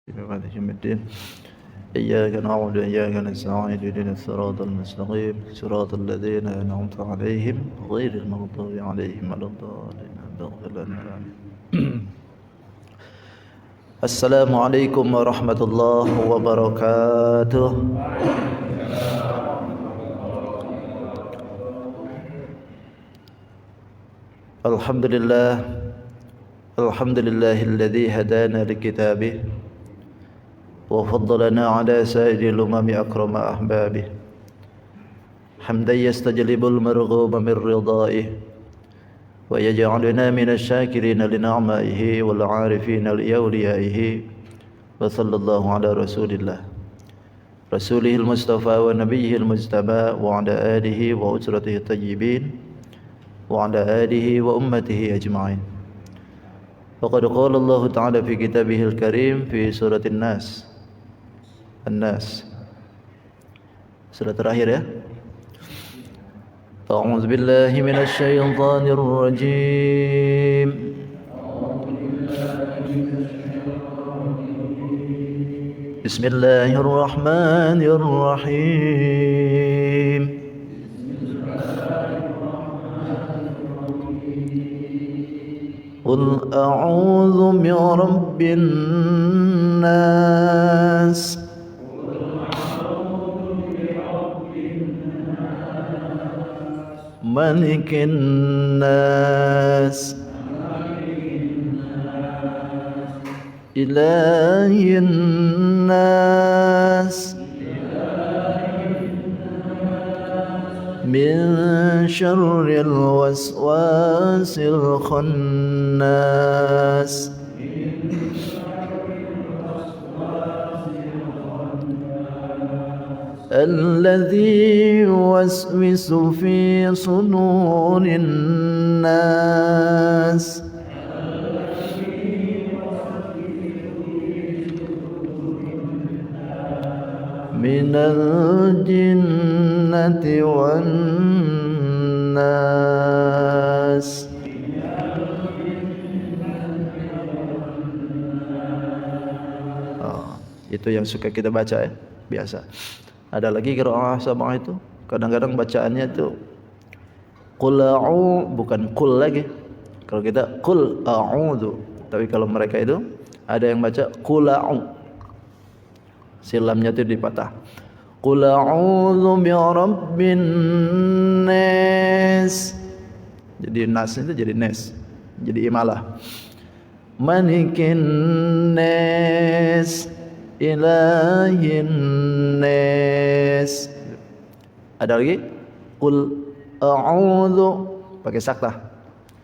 مالك يوم الدين إياك نعبد وإياك نستعين اهدنا الصراط المستقيم صراط الذين أنعمت عليهم غير المغضوب عليهم ولا الضالين اغفر لنا آمين. السلام عليكم ورحمة الله وبركاته. Alhamdulillah, alhamdulillahilladzi hadana likitabihi وفضلنا على سائر الأمم أكرم أحبابه حمدا يستجلب المرغوب من رضائه ويجعلنا من الشاكرين لنعمائه والعارفين لأوليائه وصلى الله على رسول الله رسوله المصطفى ونبيه المجتبى وعلى آله وأسرته الطيبين وعلى آله وأمته أجمعين. وقد قال الله تعالى في كتابه الكريم في سورة الناس surat terakhir ya. A'udzu billahi minasy syaithanir rajim. Bismillahirrahmanirrahim. Qul a'udzu birabbin nas malikin nas ilahin nas min syarril waswasil khannas الذي يوسوس في صدور الناس من الجنة والناس. Itu yang suka kita baca ya, biasa. Ada lagi qiraah sabah itu, kadang-kadang bacaannya itu qul a'u, bukan qul lagi. Kalau kita qul a'udzu, tapi kalau mereka itu ada yang baca qul a'u, silamnya itu dipatah. Qul a'udzu birabbin nas, jadi nas itu jadi nes, jadi imalah. Malikin nas ilahin nas. Ada lagi qul a'udzu pakai saktah,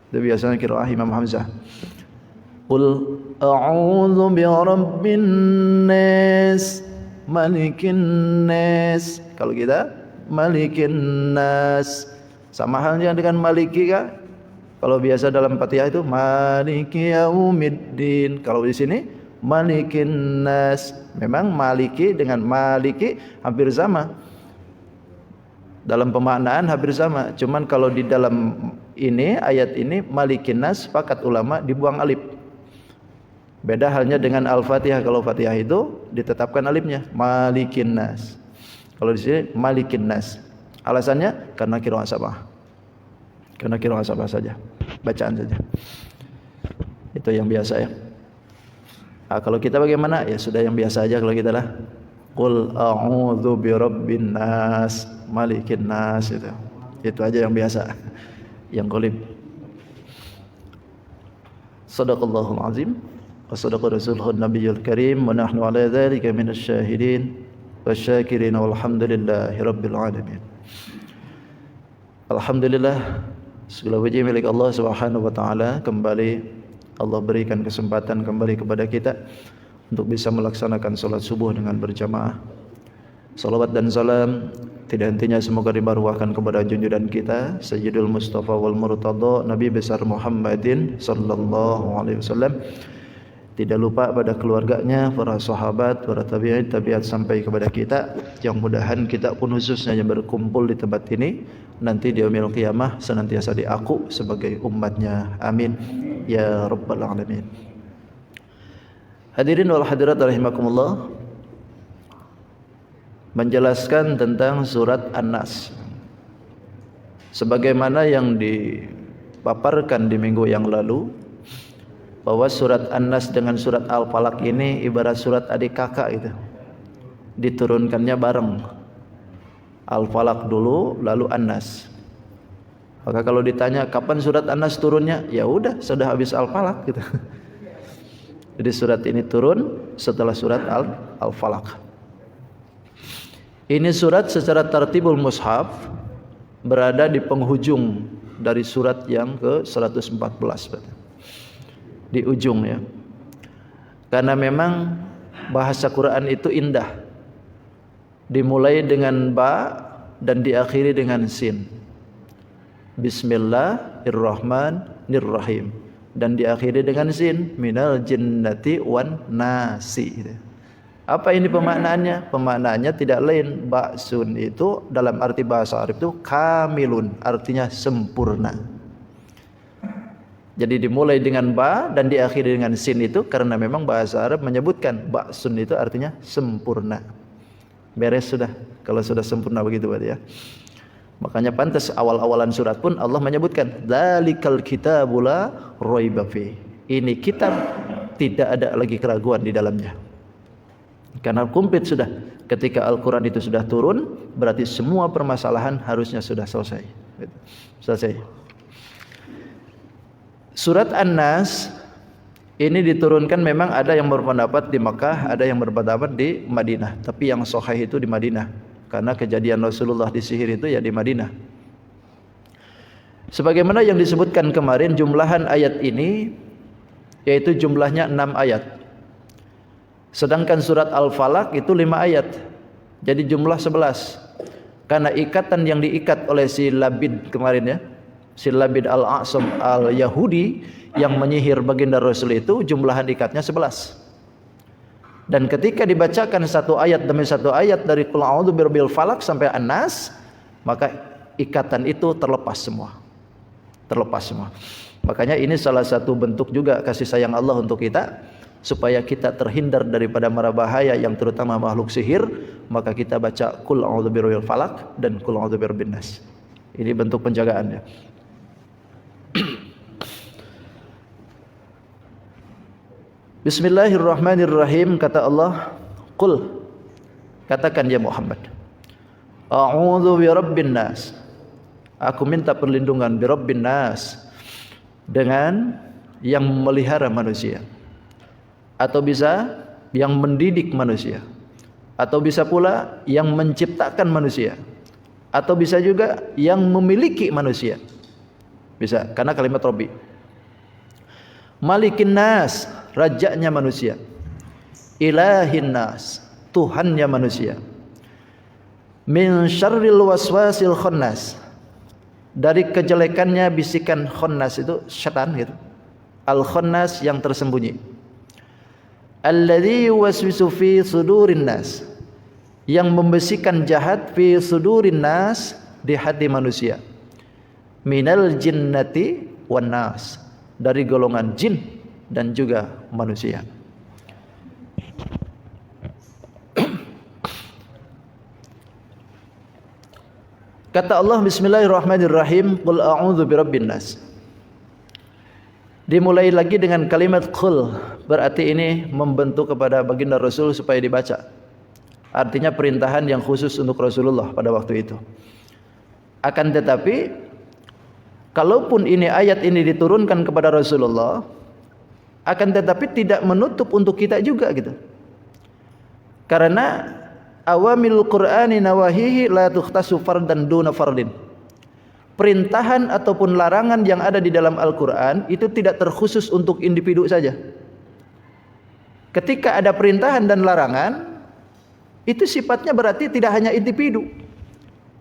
itu biasanya qiraah Imam Hamzah. Qul a'udzu birabbin nas malikin nas. Kalau kita malikin nas, sama halnya dengan maliki kan? Kalau biasa dalam Fatihah itu maliki yaumiddin, kalau di sini malikin nas. Memang maliki dengan maliki hampir sama, dalam pemaknaan hampir sama. Cuman kalau di dalam ini ayat ini malikin nas, sepakat ulama dibuang alif. Beda halnya dengan Al-Fatihah. Kalau Fatihah itu ditetapkan alifnya malikin nas. Kalau di sini malikin nas. Alasannya karena qiraah sabah. Karena qiraah sabah saja, bacaan saja. Itu yang biasa ya. Nah, kalau kita bagaimana? Ya sudah yang biasa aja kalau kita lah. Qul a'udzu birabbin nas, malikin nas itu. Itu aja yang biasa. Yang qalib. Shadaqallahul azim wa shadaqa rasuluhun nabiyul karim wa nahnu ala dzalika minasy syahidin wasyakirin walhamdulillahi rabbil alamin. Alhamdulillah, segala puji milik Allah Subhanahu wa taala. Kembali Allah berikan kesempatan kembali kepada kita untuk bisa melaksanakan salat subuh dengan berjamaah. Salawat dan salam tidak hentinya semoga dibarwahkan kepada junjungan kita Sayyidul Mustafa wal Murtada Nabi besar Muhammadin sallallahu alaihi wasallam. Tidak lupa pada keluarganya, para sahabat, para tabi'in, tabi'at sampai kepada kita. Yang mudahan kita pun khususnya yang berkumpul di tempat ini nanti di yaumil qiyamah senantiasa diaku sebagai umatnya. Amin ya rabbal alamin. Hadirin wal hadirat rahimakumullah, menjelaskan tentang surat An-Nas sebagaimana yang dipaparkan di minggu yang lalu, bahwa surat An-Nas dengan surat Al-Falaq ini ibarat surat adik kakak itu, diturunkannya bareng, Al-Falaq dulu lalu An-Nas. Maka kalau ditanya kapan surat An-Nas turunnya, ya udah sudah habis Al-Falaq gitu. Jadi surat ini turun setelah surat Al-Falaq. Ini surat secara tartibul mushaf berada di penghujung dari surat yang ke-114, di ujung ya. Karena memang bahasa Quran itu indah, dimulai dengan ba dan diakhiri dengan sin. Bismillahirrahmanirrahim, dan diakhiri dengan sin, minal jinnati wan nasi. Apa ini pemaknaannya? Pemaknaannya tidak lain, ba'sun itu dalam arti bahasa Arab itu kamilun, artinya sempurna. Jadi dimulai dengan ba dan diakhiri dengan sin itu karena memang bahasa Arab menyebutkan ba'sun itu artinya sempurna. Beres sudah, kalau sudah sempurna begitu berarti ya. Makanya pantas awal-awalan surat pun Allah menyebutkan dzalikal kitabul la raiba fi. Ini kitab tidak ada lagi keraguan di dalamnya. Karena komplit sudah. Ketika Al-Quran itu sudah turun, berarti semua permasalahan harusnya sudah selesai. Selesai. Surat An-Nas ini diturunkan, memang ada yang berpendapat di Makkah, ada yang berpendapat di Madinah. Tapi yang sahih itu di Madinah. Karena kejadian Rasulullah disihir itu ya di Madinah. Sebagaimana yang disebutkan kemarin, jumlahan ayat ini yaitu jumlahnya 6 ayat. Sedangkan surat Al-Falaq itu 5 ayat. Jadi jumlah 11. Karena ikatan yang diikat oleh si Labid kemarin ya, si Labid Al-A'sam Al-Yahudi yang menyihir baginda Rasul itu, jumlahan ikatnya 11. Dan ketika dibacakan satu ayat demi satu ayat dari Qul a'udzu birabbil falaq sampai An-Nas, maka ikatan itu terlepas semua. Terlepas semua. Makanya ini salah satu bentuk juga kasih sayang Allah untuk kita, supaya kita terhindar daripada mara bahaya yang terutama makhluk sihir, maka kita baca Qul a'udzu birabbil falaq dan Qul a'udzu birabbin nas. Ini bentuk penjagaannya. Bismillahirrahmanirrahim, kata Allah, Qul, katakan ya Muhammad, a'udzu birabbin nas, aku minta perlindungan birabbin nas, dengan yang memelihara manusia, atau bisa yang mendidik manusia, atau bisa pula yang menciptakan manusia, atau bisa juga yang memiliki manusia. Bisa, karena kalimat Rabbi. Malikin nas, rajanya manusia. Ilahin nas, Tuhannya manusia. Min syarril waswasil khannas, dari kejelekannya bisikan khannas itu syaitan gitu. Al khannas yang tersembunyi. Alladzi yuwaswisu fi sudurin nas, yang membisikkan jahat fi sudurin nas, di hati manusia. Minal jinnati wan nas, dari golongan jin dan juga manusia. Kata Allah, Bismillahirrahmanirrahim, Qul a'udzu birabbin nas. Dimulai lagi dengan kalimat Qul, berarti ini membentuk kepada baginda Rasul supaya dibaca. Artinya perintahan yang khusus untuk Rasulullah pada waktu itu. Akan tetapi, kalaupun ini ayat ini diturunkan kepada Rasulullah, akan tetapi tidak menutup untuk kita juga gitu. Karena awamil Qur'ani nawahihi la tukhtasu fardan duna fardin. Perintahan ataupun larangan yang ada di dalam Al-Qur'an itu tidak terkhusus untuk individu saja. Ketika ada perintahan dan larangan, itu sifatnya berarti tidak hanya individu.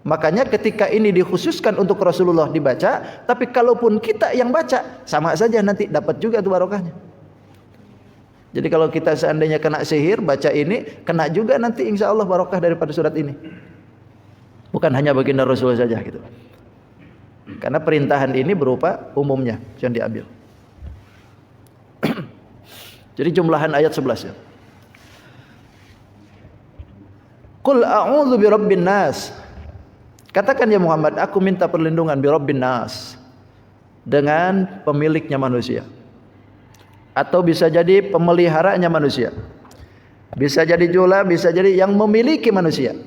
Makanya ketika ini dikhususkan untuk Rasulullah dibaca, tapi kalaupun kita yang baca, sama saja nanti dapat juga tuh barokahnya. Jadi kalau kita seandainya kena sihir, baca ini, kena juga nanti insya Allah barokah daripada surat ini. Bukan hanya baginda Rasulullah saja gitu. Karena perintahan ini berupa umumnya yang diambil. Jadi jumlahan ayat 11 ya. Qul a'udzu birabbin nas. Katakan ya Muhammad, aku minta perlindungan birabbin nas, dengan pemiliknya manusia. Atau bisa jadi pemeliharanya manusia. Bisa jadi jula, bisa jadi yang memiliki manusia.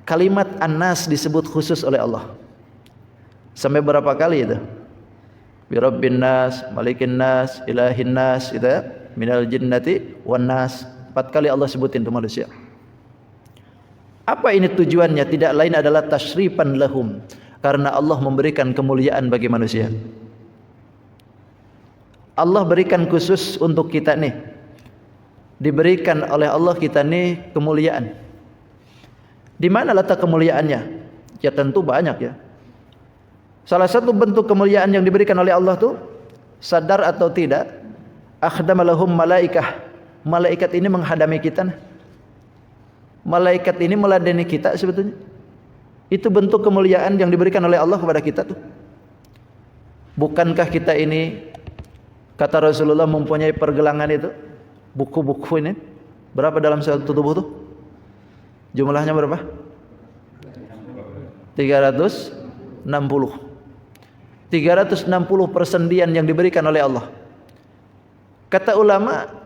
Kalimat an-nas disebut khusus oleh Allah. Sampai berapa kali itu? Birabbin nas, malikin nas, ilahin nas, gitu ya. Minal jinnati wan nas. 4 kali Allah sebutin itu manusia. Apa ini tujuannya? Tidak lain adalah tasyrifan lahum, karena Allah memberikan kemuliaan bagi manusia. Allah berikan khusus untuk kita nih. Diberikan oleh Allah kita nih kemuliaan. Di mana letak kemuliaannya? Ya tentu banyak ya. Salah satu bentuk kemuliaan yang diberikan oleh Allah tuh, sadar atau tidak, akhdama lahum malaikah. Malaikat ini menghadami kita. Malaikat ini meladeni kita sebetulnya. Itu bentuk kemuliaan yang diberikan oleh Allah kepada kita tuh. Bukankah kita ini, kata Rasulullah, mempunyai pergelangan itu, buku-buku ini berapa dalam satu tubuh tuh? Jumlahnya berapa? 360. 360 persendian yang diberikan oleh Allah. Kata ulama,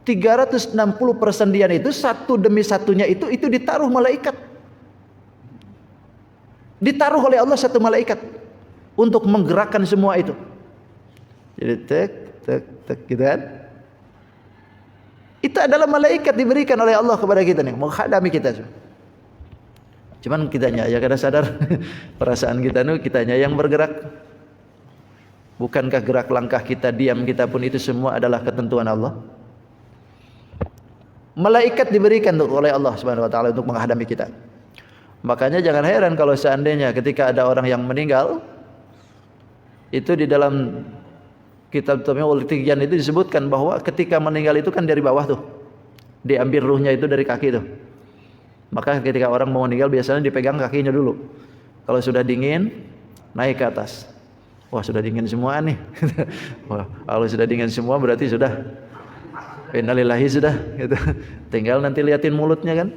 360 persendian itu satu demi satunya itu ditaruh malaikat. Ditaruh oleh Allah satu malaikat untuk menggerakkan semua itu. Jadi tek gitu kan. Itu adalah malaikat diberikan oleh Allah kepada kita nih, menghadami kita. Cuman kitanya ya kada sadar perasaan kita nih, kitanya yang bergerak. Bukankah gerak langkah kita, diam kita pun itu semua adalah ketentuan Allah? Malaikat diberikan oleh Allah Subhanahu wa taala untuk menghadami kita. Makanya jangan heran kalau seandainya ketika ada orang yang meninggal, itu di dalam kitab Tamyi'ul Tiqyan itu disebutkan bahwa ketika meninggal itu kan dari bawah tuh. Diambil ruhnya itu dari kaki tuh. Maka ketika orang mau meninggal biasanya dipegang kakinya dulu. Kalau sudah dingin, naik ke atas. Wah, sudah dingin semua nih. Wah, kalau sudah dingin semua berarti sudah innalillahi sudah gitu. Tinggal nanti liatin mulutnya kan.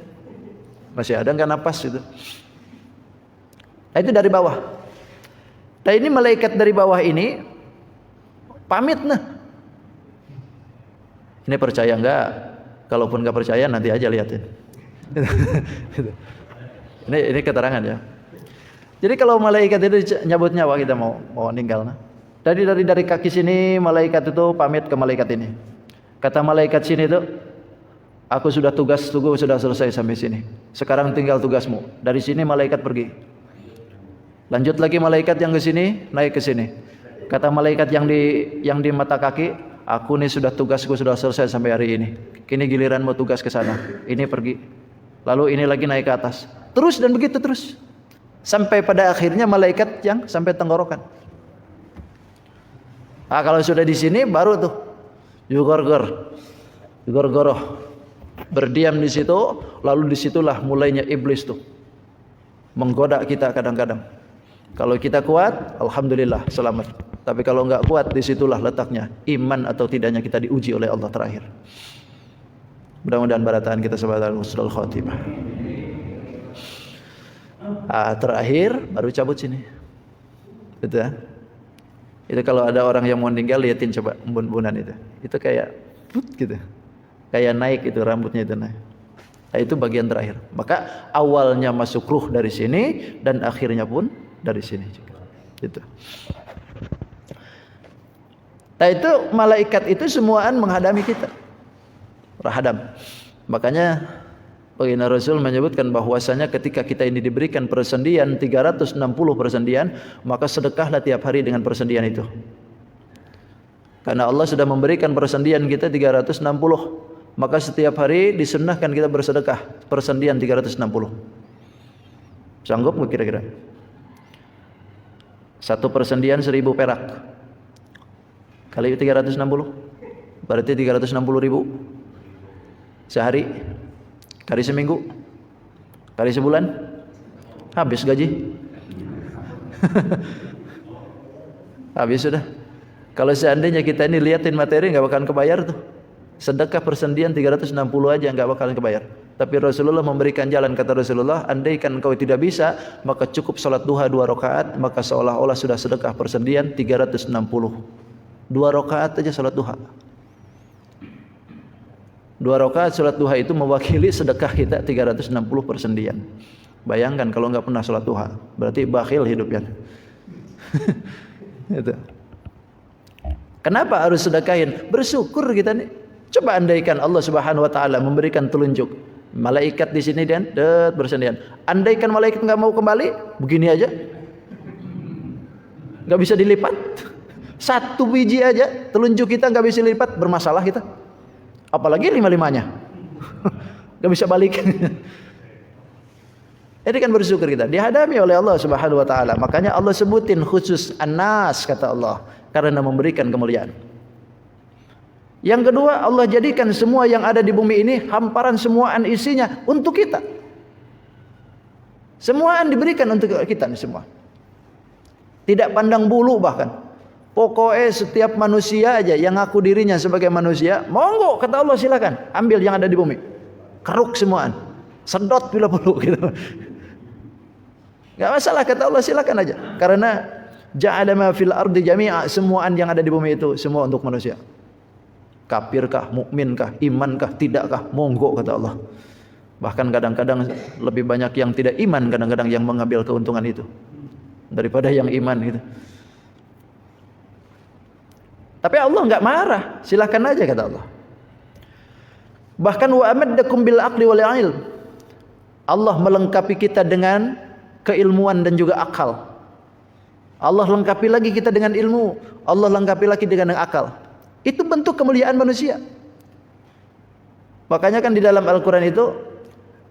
Masih ada enggak napas gitu. Nah, itu dari bawah. Nah, ini malaikat dari bawah ini pamit nah. Ini percaya enggak? Kalaupun enggak percaya nanti aja liatin. Ini keterangan ya. Jadi kalau malaikat itu nyabut nyawa kita mau meninggal nah. Dari kaki sini malaikat itu pamit ke malaikat ini. Kata malaikat sini itu, aku sudah sudah selesai sampai sini. Sekarang tinggal tugasmu. Dari sini malaikat pergi. Lanjut lagi malaikat yang ke sini, naik ke sini. Kata malaikat yang di mata kaki, aku nih tugasku sudah selesai sampai hari ini. Kini giliranmu tugas ke sana. Ini pergi. Lalu ini lagi naik ke atas. Terus dan begitu terus. Sampai pada akhirnya malaikat yang sampai tenggorokan. Ah, kalau sudah di sini baru tuh Yugor-goroh berdiam di situ, lalu disitulah mulainya iblis tuh menggoda kita kadang-kadang. Kalau kita kuat, alhamdulillah selamat. Tapi kalau enggak kuat, disitulah letaknya iman atau tidaknya kita diuji oleh Allah terakhir. Mudah-mudahan barataan kita sebagai husnul khotimah. Terakhir baru cabut sini. Betul ya? Itu kalau ada orang yang mau meninggal, liatin coba embun-embunan itu. Itu kayak gitu. Kayak naik itu rambutnya itu naik. Nah, itu bagian terakhir. Maka awalnya masuk ruh dari sini dan akhirnya pun dari sini juga. Gitu. Nah, itu malaikat itu semuaan menghadami kita. Rahadam. Makanya baginda Rasul menyebutkan bahwasanya ketika kita ini diberikan persendian 360 persendian, maka sedekahlah tiap hari dengan persendian itu. Karena Allah sudah memberikan persendian kita 360, maka setiap hari disunnahkan kita bersedekah persendian 360. Sanggup nggak kira-kira? Satu persendian 1000 perak kali 360 berarti 360.000 sehari. Kali seminggu, kali sebulan, habis gaji. Habis sudah. Kalau seandainya kita ini liatin materi nggak bakalan kebayar tuh. Sedekah persendian 360 aja nggak bakalan kebayar. Tapi Rasulullah memberikan jalan, kata Rasulullah, andaikan kau tidak bisa, maka cukup salat duha 2 rakaat, maka seolah-olah sudah sedekah persendian 360. 2 rakaat aja salat duha. 2 rakaat salat duha itu mewakili sedekah kita 360 persendian. Bayangkan kalau nggak pernah salat duha, berarti bakhil hidupnya. Itu. Kenapa harus sedekahin? Bersyukur kita nih. Coba andaikan Allah Subhanahu wa taala memberikan telunjuk. Malaikat di sini dan bersendian. Andaikan malaikat nggak mau kembali, begini aja. Nggak bisa dilipat. 1 biji aja telunjuk kita nggak bisa dilipat, bermasalah kita. Apalagi 5-5-nya. Nggak bisa balik. Jadi kan bersyukur kita dihadapi oleh Allah Subhanahu wa taala. Makanya Allah sebutin khusus An-Nas, kata Allah, karena memberikan kemuliaan. Yang kedua, Allah jadikan semua yang ada di bumi ini hamparan semuaan isinya untuk kita. Semuaan diberikan untuk kita nih semua. Tidak pandang bulu bahkan. Pokoknya setiap manusia aja yang ngaku dirinya sebagai manusia, monggo kata Allah silakan ambil yang ada di bumi. Keruk semuaan. Sedot bila perlu gitu. Enggak masalah kata Allah silakan aja. Karena ja'ala ma fil ardi jami'a, semuaan yang ada di bumi itu semua untuk manusia. Kafirkah, mukminkah, imankah, tidakkah, monggo kata Allah. Bahkan kadang-kadang lebih banyak yang tidak iman, kadang-kadang yang mengambil keuntungan itu daripada yang iman gitu. Tapi Allah enggak marah, silakan aja kata Allah. Bahkan wa amaddakum bil aqli wal ilm. Allah melengkapi kita dengan keilmuan dan juga akal. Allah lengkapi lagi kita dengan ilmu, Allah lengkapi lagi dengan akal. Itu bentuk kemuliaan manusia. Makanya kan di dalam Al-Quran itu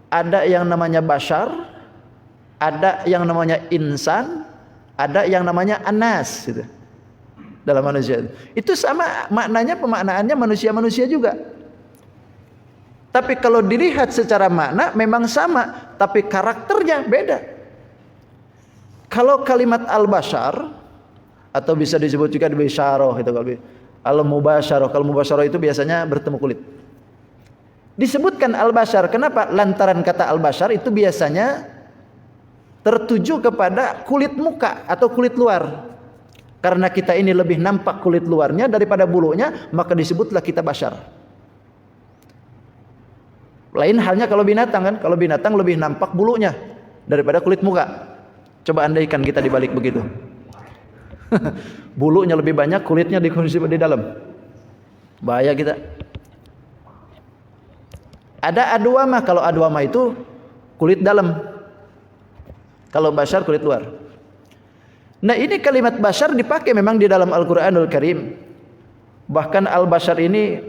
ada yang namanya bashar, ada yang namanya insan, ada yang namanya anas gitu. Dalam manusia itu sama maknanya, pemaknaannya manusia-manusia juga. Tapi kalau dilihat secara makna memang sama, tapi karakternya beda. Kalau kalimat al-bashar atau bisa disebut juga bisyarah itu kalau al-mubasyarah. Kalau mubasyarah itu biasanya bertemu kulit. Disebutkan al-bashar. Kenapa? Lantaran kata al-bashar itu biasanya tertuju kepada kulit muka atau kulit luar. Karena kita ini lebih nampak kulit luarnya daripada bulunya, maka disebutlah kita bashar. Lain halnya kalau binatang kan. Kalau binatang lebih nampak bulunya daripada kulit muka. Coba andaikan kita dibalik begitu. Bulunya lebih banyak, kulitnya di dalam. Bahaya kita. Ada adwamah, kalau adwamah itu kulit dalam. Kalau bashar kulit luar. Nah, ini kalimat bashar dipakai memang di dalam Al-Qur'anul Karim. Bahkan al-bashar ini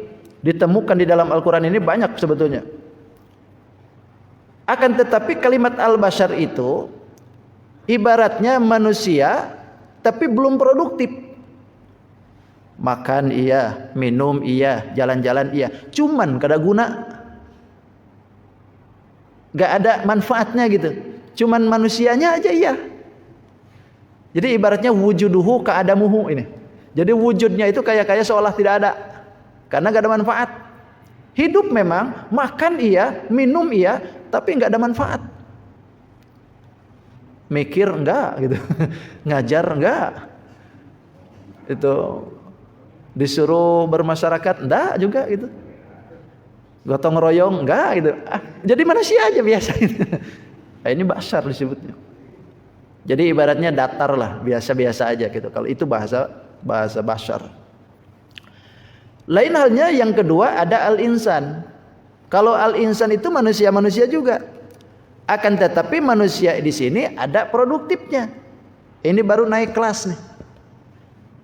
ditemukan di dalam Al-Qur'an ini banyak sebetulnya. Akan tetapi kalimat al-bashar itu ibaratnya manusia tapi belum produktif. Makan iya, minum iya, jalan-jalan iya, cuman kada guna, gak ada manfaatnya gitu. Cuman manusianya aja iya. Jadi ibaratnya wujuduhu ka'adamuhu ini. Jadi wujudnya itu kayak seolah tidak ada, karena gak ada manfaat. Hidup memang, makan iya, minum iya, tapi gak ada manfaat. Mikir enggak gitu. Ngajar enggak. Itu disuruh bermasyarakat enggak juga gitu. Gotong royong enggak gitu. Jadi manusia aja biasa gitu. Nah, ini bashar disebutnya. Jadi ibaratnya datar lah, biasa-biasa aja gitu. Kalau itu bahasa bashar. Lain halnya yang kedua ada al-insan. Kalau al-insan itu manusia-manusia juga. Akan tetapi manusia di sini ada produktifnya. Ini baru naik kelas nih.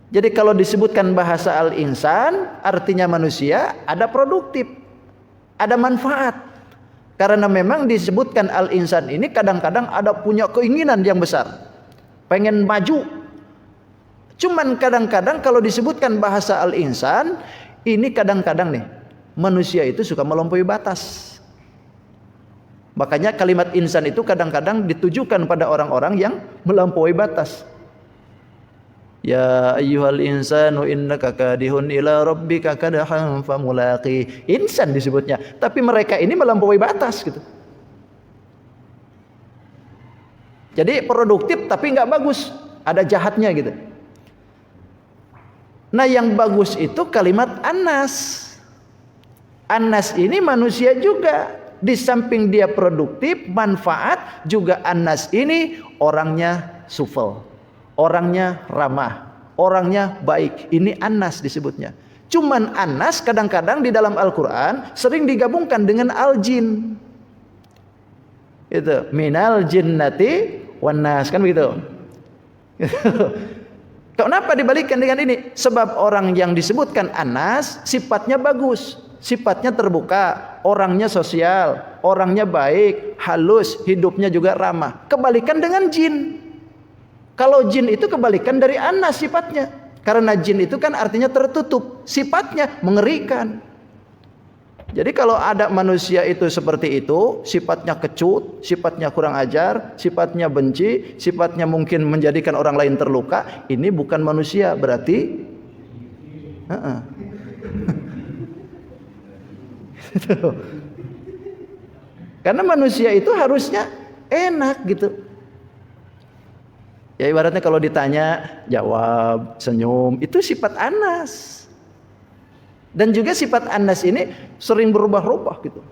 Jadi kalau disebutkan bahasa al-insan, artinya manusia ada produktif, ada manfaat. Karena memang disebutkan al-insan ini kadang-kadang ada punya keinginan yang besar, pengen maju. Cuman kadang-kadang kalau disebutkan bahasa al-insan, ini kadang-kadang nih manusia itu suka melampaui batas. Makanya kalimat insan itu kadang-kadang ditujukan pada orang-orang yang melampaui batas. Ya ayyuhal insanu innaka kadihun ila rabbika kadahan famulaqi. Insan disebutnya, tapi mereka ini melampaui batas gitu. Jadi produktif tapi nggak bagus, ada jahatnya gitu. Nah yang bagus itu kalimat Anas. Anas ini manusia juga. Di samping dia produktif, manfaat, juga Anas ini orangnya supel, orangnya ramah, orangnya baik. Ini Anas disebutnya. Cuman Anas kadang-kadang di dalam Al-Quran sering digabungkan dengan al-jin. Itu minal jinnati wan nas, kan begitu. Kenapa dibalikkan dengan ini? Sebab orang yang disebutkan Anas sifatnya bagus, sifatnya terbuka, orangnya sosial, orangnya baik, halus, hidupnya juga ramah. Kebalikan dengan jin. Kalau jin itu kebalikan dari Anas sifatnya. Karena jin itu kan artinya tertutup, sifatnya mengerikan. Jadi kalau ada manusia itu seperti itu, sifatnya kecut, sifatnya kurang ajar, sifatnya benci, sifatnya mungkin menjadikan orang lain terluka, ini bukan manusia, berarti karena manusia itu harusnya enak gitu. Ya ibaratnya kalau ditanya, jawab, senyum, itu sifat Anas. Dan juga sifat Anas ini sering berubah-ubah gitu.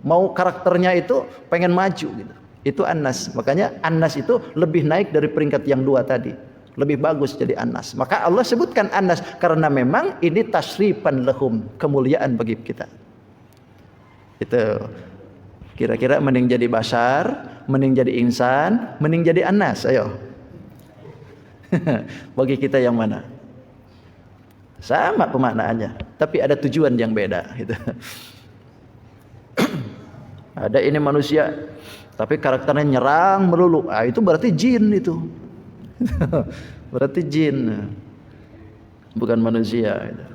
Mau karakternya itu pengen maju gitu. Itu Anas. Makanya Anas itu lebih naik dari peringkat yang dua tadi. Lebih bagus jadi Anas. Maka Allah sebutkan Anas karena memang ini tasrifan lahum, kemuliaan bagi kita. Itu kira-kira mending jadi bashar, mending jadi insan, mending jadi Anas. Ayo. Bagi kita yang mana? Sama pemaknaannya, tapi ada tujuan yang beda gitu. Ada ini manusia tapi karakternya nyerang melulu, itu berarti jin itu. Berarti jin, bukan manusia gitu.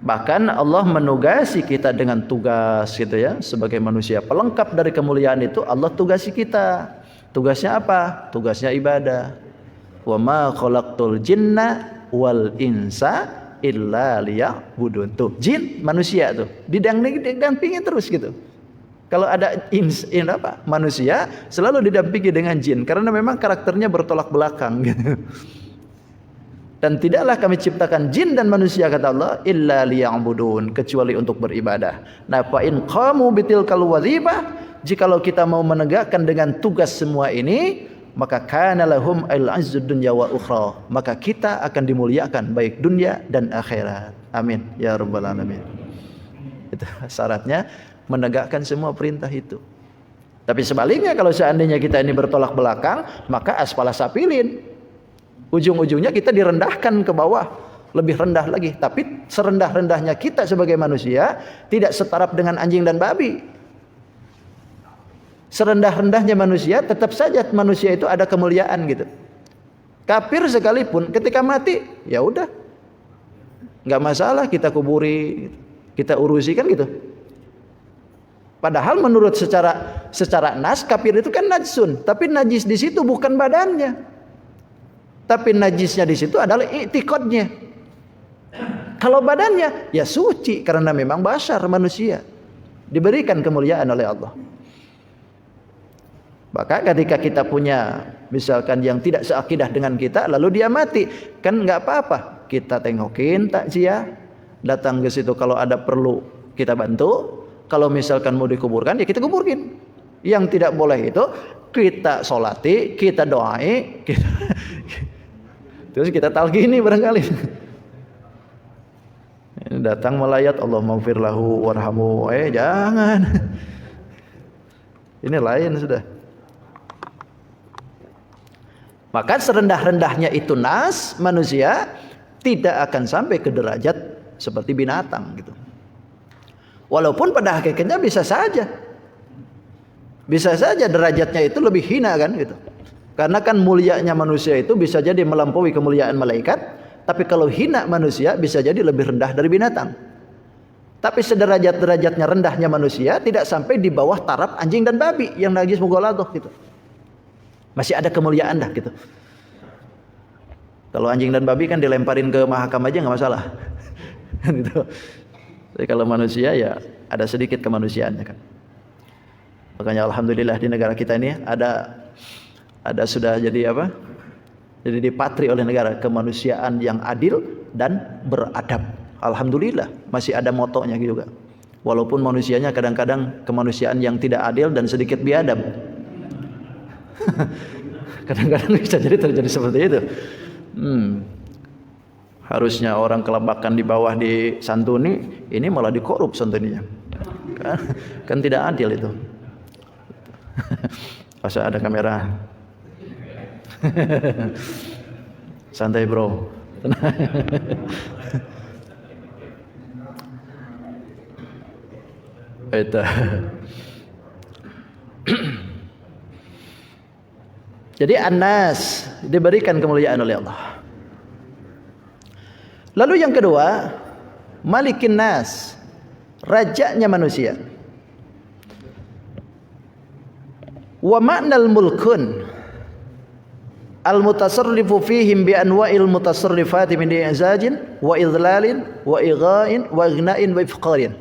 Bahkan Allah menugasi kita dengan tugas gitu ya, sebagai manusia. Pelengkap dari kemuliaan itu Allah tugasi kita. Tugasnya apa? Tugasnya ibadah. Wa ma khalaqtul jinna wal insa illa liya'budun. Tuh, jin manusia tuh didampingi terus gitu. Kalau ada manusia selalu didampingi dengan jin karena memang karakternya bertolak belakang gitu. Dan tidaklah kami ciptakan jin dan manusia kata Allah illa liya'budun, kecuali untuk beribadah. Nah, fa in qamu bitilkal wadzifah, jikalau kita mau menegakkan dengan tugas semua ini, maka kana lahum al-'izzud dunya wa ukhra, maka kita akan dimuliakan baik dunia dan akhirat. Amin ya rabbal alamin. Itu syaratnya menegakkan semua perintah itu. Tapi sebaliknya kalau seandainya kita ini bertolak belakang, maka asfala safilin. Ujung-ujungnya kita direndahkan ke bawah, lebih rendah lagi. Tapi serendah-rendahnya kita sebagai manusia tidak setaraf dengan anjing dan babi. Serendah-rendahnya manusia, tetap saja manusia itu ada kemuliaan gitu. Kafir sekalipun ketika mati, ya udah, nggak masalah, kita kuburi, kita urusi kan gitu. Padahal menurut secara nas, kafir itu kan najsun, tapi najis di situ bukan badannya, tapi najisnya di situ adalah i'tiqadnya. Kalau badannya ya suci karena memang bashar, manusia, diberikan kemuliaan oleh Allah. Maka ketika kita punya misalkan yang tidak seakidah dengan kita, lalu dia mati, kan nggak apa-apa, kita tengokin takziah, datang ke situ, kalau ada perlu kita bantu, kalau misalkan mau dikuburkan ya kita kuburkan. Yang tidak boleh itu kita sholati, kita doai, terus kita talqini barangkali. Datang melayat, Allah maghfir lahu warhamu, jangan. Ini lain sudah. Maka serendah-rendahnya itu nas, manusia tidak akan sampai ke derajat seperti binatang gitu. Walaupun pada hakikatnya bisa saja derajatnya itu lebih hina kan gitu. Karena kan mulianya manusia itu bisa jadi melampaui kemuliaan malaikat, tapi kalau hina manusia bisa jadi lebih rendah dari binatang. Tapi sederajat-derajatnya rendahnya manusia tidak sampai di bawah taraf anjing dan babi yang najis mughaladhah gitu. Masih ada kemuliaan dah gitu. Kalau anjing dan babi kan dilemparin ke mahakam aja nggak masalah. Gitu. Tapi kalau manusia ya ada sedikit kemanusiaannya kan. Makanya alhamdulillah di negara kita ini ada sudah jadi apa? Jadi dipatri oleh negara kemanusiaan yang adil dan beradab. Alhamdulillah masih ada motonya juga. Walaupun manusianya kadang-kadang kemanusiaan yang tidak adil dan sedikit biadab. Kadang-kadang bisa jadi terjadi seperti itu. Harusnya orang kelabakan di bawah disantuni, ini malah dikorup santuninya. Kan tidak adil itu. Masa ada kamera. Santai bro. Itu. Jadi An-Nas diberikan kemuliaan oleh Allah. Lalu yang kedua, Malikin Nas, rajanya manusia. Wa ma'nal mulkun al-mutasarrifu fihim bi anwa'il mutasarrifati min i'zajin wa idlalin wa igha'in wa ighna'in wa ifqarin.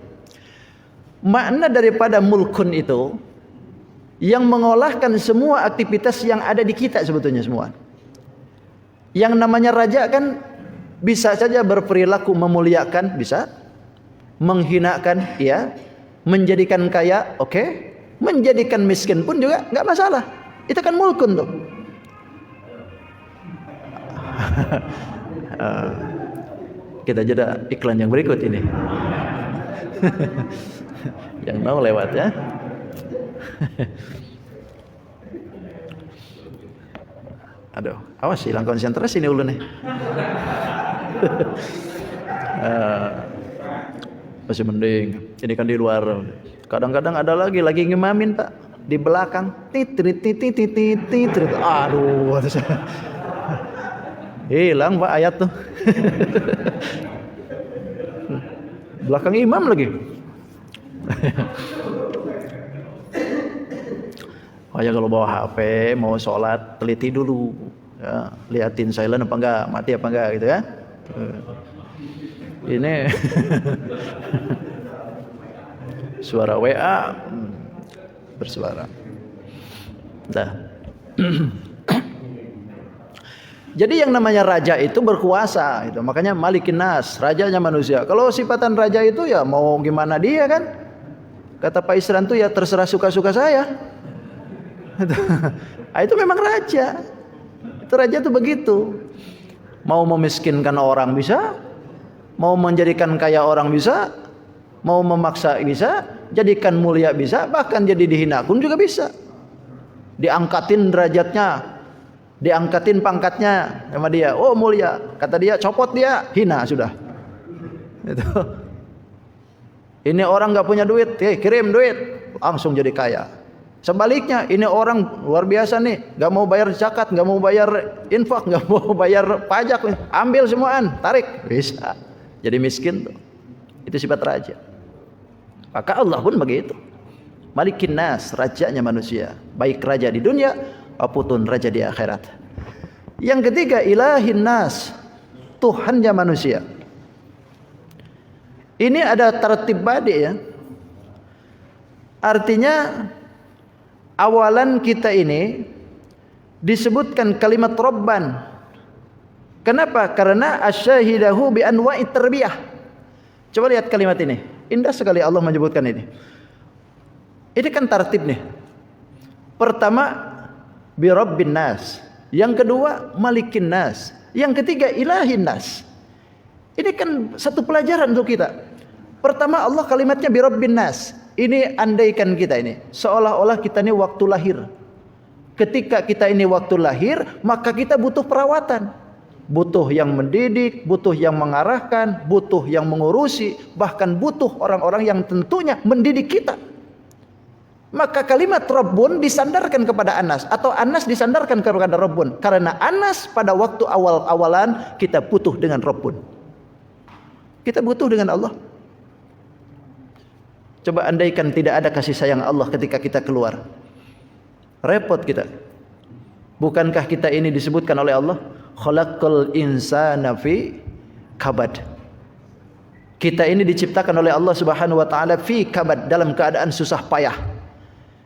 Makna daripada mulkun itu yang mengolahkan semua aktivitas yang ada di kita sebetulnya semua. Yang namanya raja kan bisa saja berperilaku memuliakan, bisa menghinakan, ya, menjadikan kaya, oke, menjadikan miskin pun juga nggak masalah. Itu kan mulkun tuh. Kita jeda iklan yang berikut ini. Yang mau lewat ya. Aduh, awas hilang konsentrasi ini ulun nih. Masih mending. Ini kan di luar. Kadang-kadang ada lagi ngimamin Pak di belakang. Titrit. Aduh, hilang Pak ayat tuh. Belakang imam lagi. Makanya kalau bawa HP mau sholat teliti dulu ya, liatin silent apa enggak, mati apa enggak gitu ya. Ini suara WA bersuara. Dah. Jadi yang namanya raja itu berkuasa itu. Makanya Malikin Nas, rajanya manusia. Kalau sifatan raja itu ya mau gimana dia kan? Kata Pak Isran tuh ya terserah suka-suka saya. Itu memang raja. Itu raja tuh begitu. Mau memiskinkan orang bisa, mau menjadikan kaya orang bisa, mau memaksa bisa, jadikan mulia bisa, bahkan jadi dihina pun juga bisa. Diangkatin derajatnya, diangkatin pangkatnya sama dia. Oh mulia, kata dia copot dia, hina sudah. Itu. Ini orang nggak punya duit, kirim duit, langsung jadi kaya. Sebaliknya, ini orang luar biasa nih, nggak mau bayar zakat, nggak mau bayar infak, nggak mau bayar pajak, ambil semuaan, tarik, bisa. Jadi miskin tuh. Itu sifat raja. Maka Allah pun begitu. Malikin Nas, rajanya manusia, baik raja di dunia maupun raja di akhirat. Yang ketiga, Ilahin Nas, Tuhannya manusia. Ini ada tertib badi ya. Artinya awalan kita ini disebutkan kalimat Rabban. Kenapa? Karena asyahidahu bi anwa'i tarbiyah. Coba lihat kalimat ini. Indah sekali Allah menyebutkan ini. Ini kan tertib nih. Pertama bi Rabbin Nas. Yang kedua Malikin Nas. Yang ketiga Ilahin Nas. Ini kan satu pelajaran untuk kita. Pertama Allah kalimatnya bi Rabbin Nas. Ini andaikan kita ini seolah-olah kita ini waktu lahir. Ketika kita ini waktu lahir, maka kita butuh perawatan. Butuh yang mendidik, butuh yang mengarahkan, butuh yang mengurusi, bahkan butuh orang-orang yang tentunya mendidik kita. Maka kalimat Rabbun disandarkan kepada Anas atau Anas disandarkan kepada Rabbun. Karena Anas pada waktu awal-awalan kita butuh dengan Rabbun. Kita butuh dengan Allah. Coba andaikan tidak ada kasih sayang Allah ketika kita keluar, repot kita. Bukankah kita ini disebutkan oleh Allah, khalaqal insana fi kabad. Kita ini diciptakan oleh Allah Subhanahu wa taala fi kabad, dalam keadaan susah payah.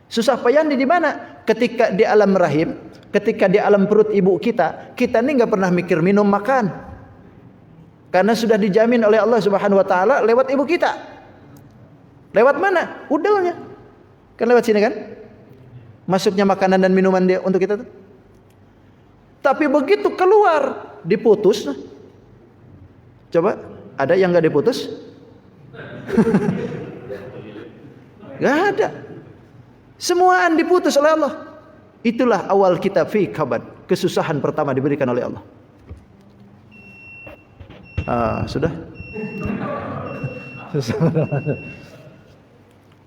Susah payah di mana? Ketika di alam rahim, ketika di alam perut ibu kita ini nggak pernah mikir minum makan, karena sudah dijamin oleh Allah Subhanahu wa taala lewat ibu kita. Lewat mana? Udahnya. Kan lewat sini kan? Masuknya makanan dan minuman dia untuk kita tuh. Tapi begitu keluar diputus. Coba, ada yang nggak diputus? Gak ada. Semuaan diputus oleh Allah. Itulah awal kita fi kabad. Kesusahan pertama diberikan oleh Allah. Sudah.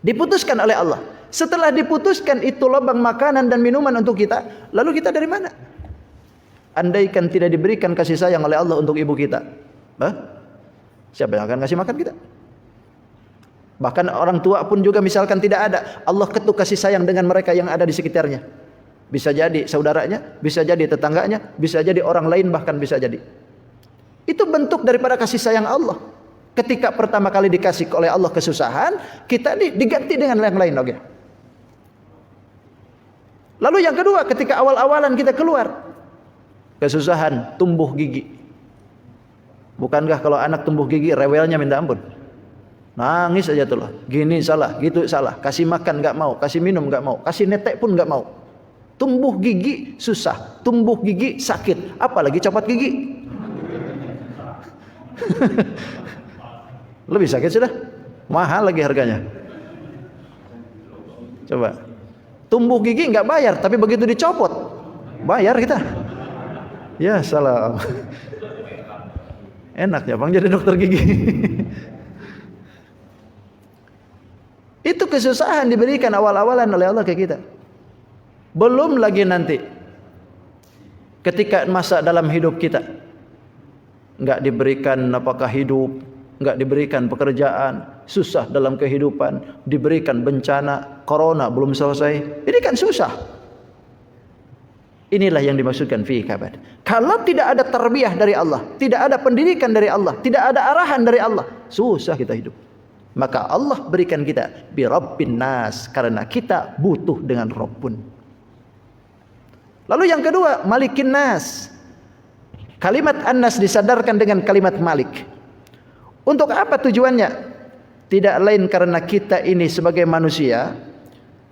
Diputuskan oleh Allah. Setelah diputuskan itu lubang makanan dan minuman untuk kita, lalu kita dari mana? Andaikan tidak diberikan kasih sayang oleh Allah untuk ibu kita, siapa yang akan kasih makan kita? Bahkan orang tua pun juga misalkan tidak ada, Allah ketuk kasih sayang dengan mereka yang ada di sekitarnya. Bisa jadi saudaranya, bisa jadi tetangganya, bisa jadi orang lain, bahkan bisa jadi. Itu bentuk daripada kasih sayang Allah. Ketika pertama kali dikasih oleh Allah kesusahan, kita diganti dengan yang lain. Okay. Lalu yang kedua, ketika awal-awalan kita keluar, kesusahan tumbuh gigi. Bukankah kalau anak tumbuh gigi rewelnya minta ampun? Nangis aja tuh lah. Gini salah, gitu salah. Kasih makan nggak mau, kasih minum nggak mau, kasih netek pun nggak mau. Tumbuh gigi susah, tumbuh gigi sakit, apalagi copot gigi. Lebih sakit sudah, mahal lagi harganya. Coba, tumbuh gigi nggak bayar, tapi begitu dicopot, bayar kita. Ya salah. Enaknya bang jadi dokter gigi. Itu kesusahan diberikan awal-awalan oleh Allah ke kita. Belum lagi nanti ketika masa dalam hidup kita nggak diberikan apakah hidup, nggak diberikan pekerjaan, susah dalam kehidupan, diberikan bencana, corona belum selesai, ini kan susah. Inilah yang dimaksudkan fi kabad. Kalau tidak ada tarbiyah dari Allah, tidak ada pendidikan dari Allah, tidak ada arahan dari Allah, susah kita hidup. Maka Allah berikan kita bi rabbin nas, karena kita butuh dengan Rabbun. Lalu yang kedua, malikin nas. Kalimat an-nas disadarkan dengan kalimat malik. Untuk apa tujuannya? Tidak lain karena kita ini sebagai manusia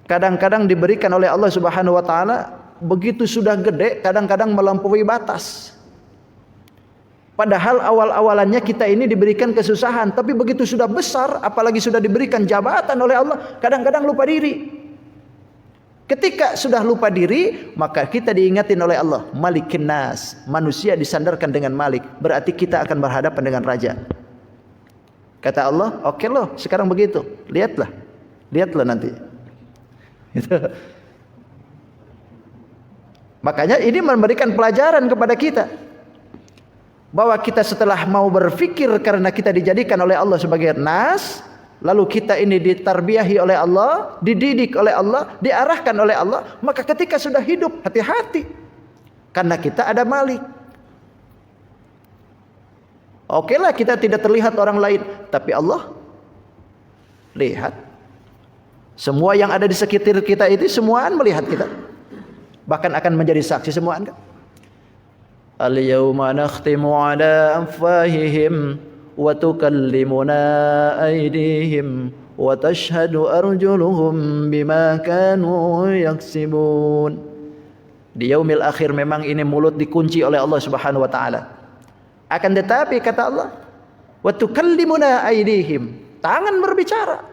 kadang-kadang diberikan oleh Allah Subhanahu wa taala, begitu sudah gede kadang-kadang melampaui batas. Padahal awal-awalannya kita ini diberikan kesusahan, tapi begitu sudah besar, apalagi sudah diberikan jabatan oleh Allah, kadang-kadang lupa diri. Ketika sudah lupa diri, maka kita diingatin oleh Allah, Malikin Nas, manusia disandarkan dengan Malik, berarti kita akan berhadapan dengan Raja. Kata Allah, oke loh, sekarang begitu, lihatlah nanti. Makanya ini memberikan pelajaran kepada kita, bahwa kita setelah mau berfikir karena kita dijadikan oleh Allah sebagai Nas, lalu kita ini ditarbiyahi oleh Allah, dididik oleh Allah, diarahkan oleh Allah, maka ketika sudah hidup hati-hati, karena kita ada Malik. Oke lah kita tidak terlihat orang lain, tapi Allah lihat. Semua yang ada di sekitar kita itu semuaan melihat kita, bahkan akan menjadi saksi semuaan kan. Al-yawma nakhtimu ala afwahihim wa tukallimuna aydihim wa tashhadu arjuluhum bima kanu yaksibun. Di yaumil akhir memang ini mulut dikunci oleh Allah Subhanahu wa taala. Akan tetapi kata Allah, wa tukallimuna aydihim, tangan berbicara,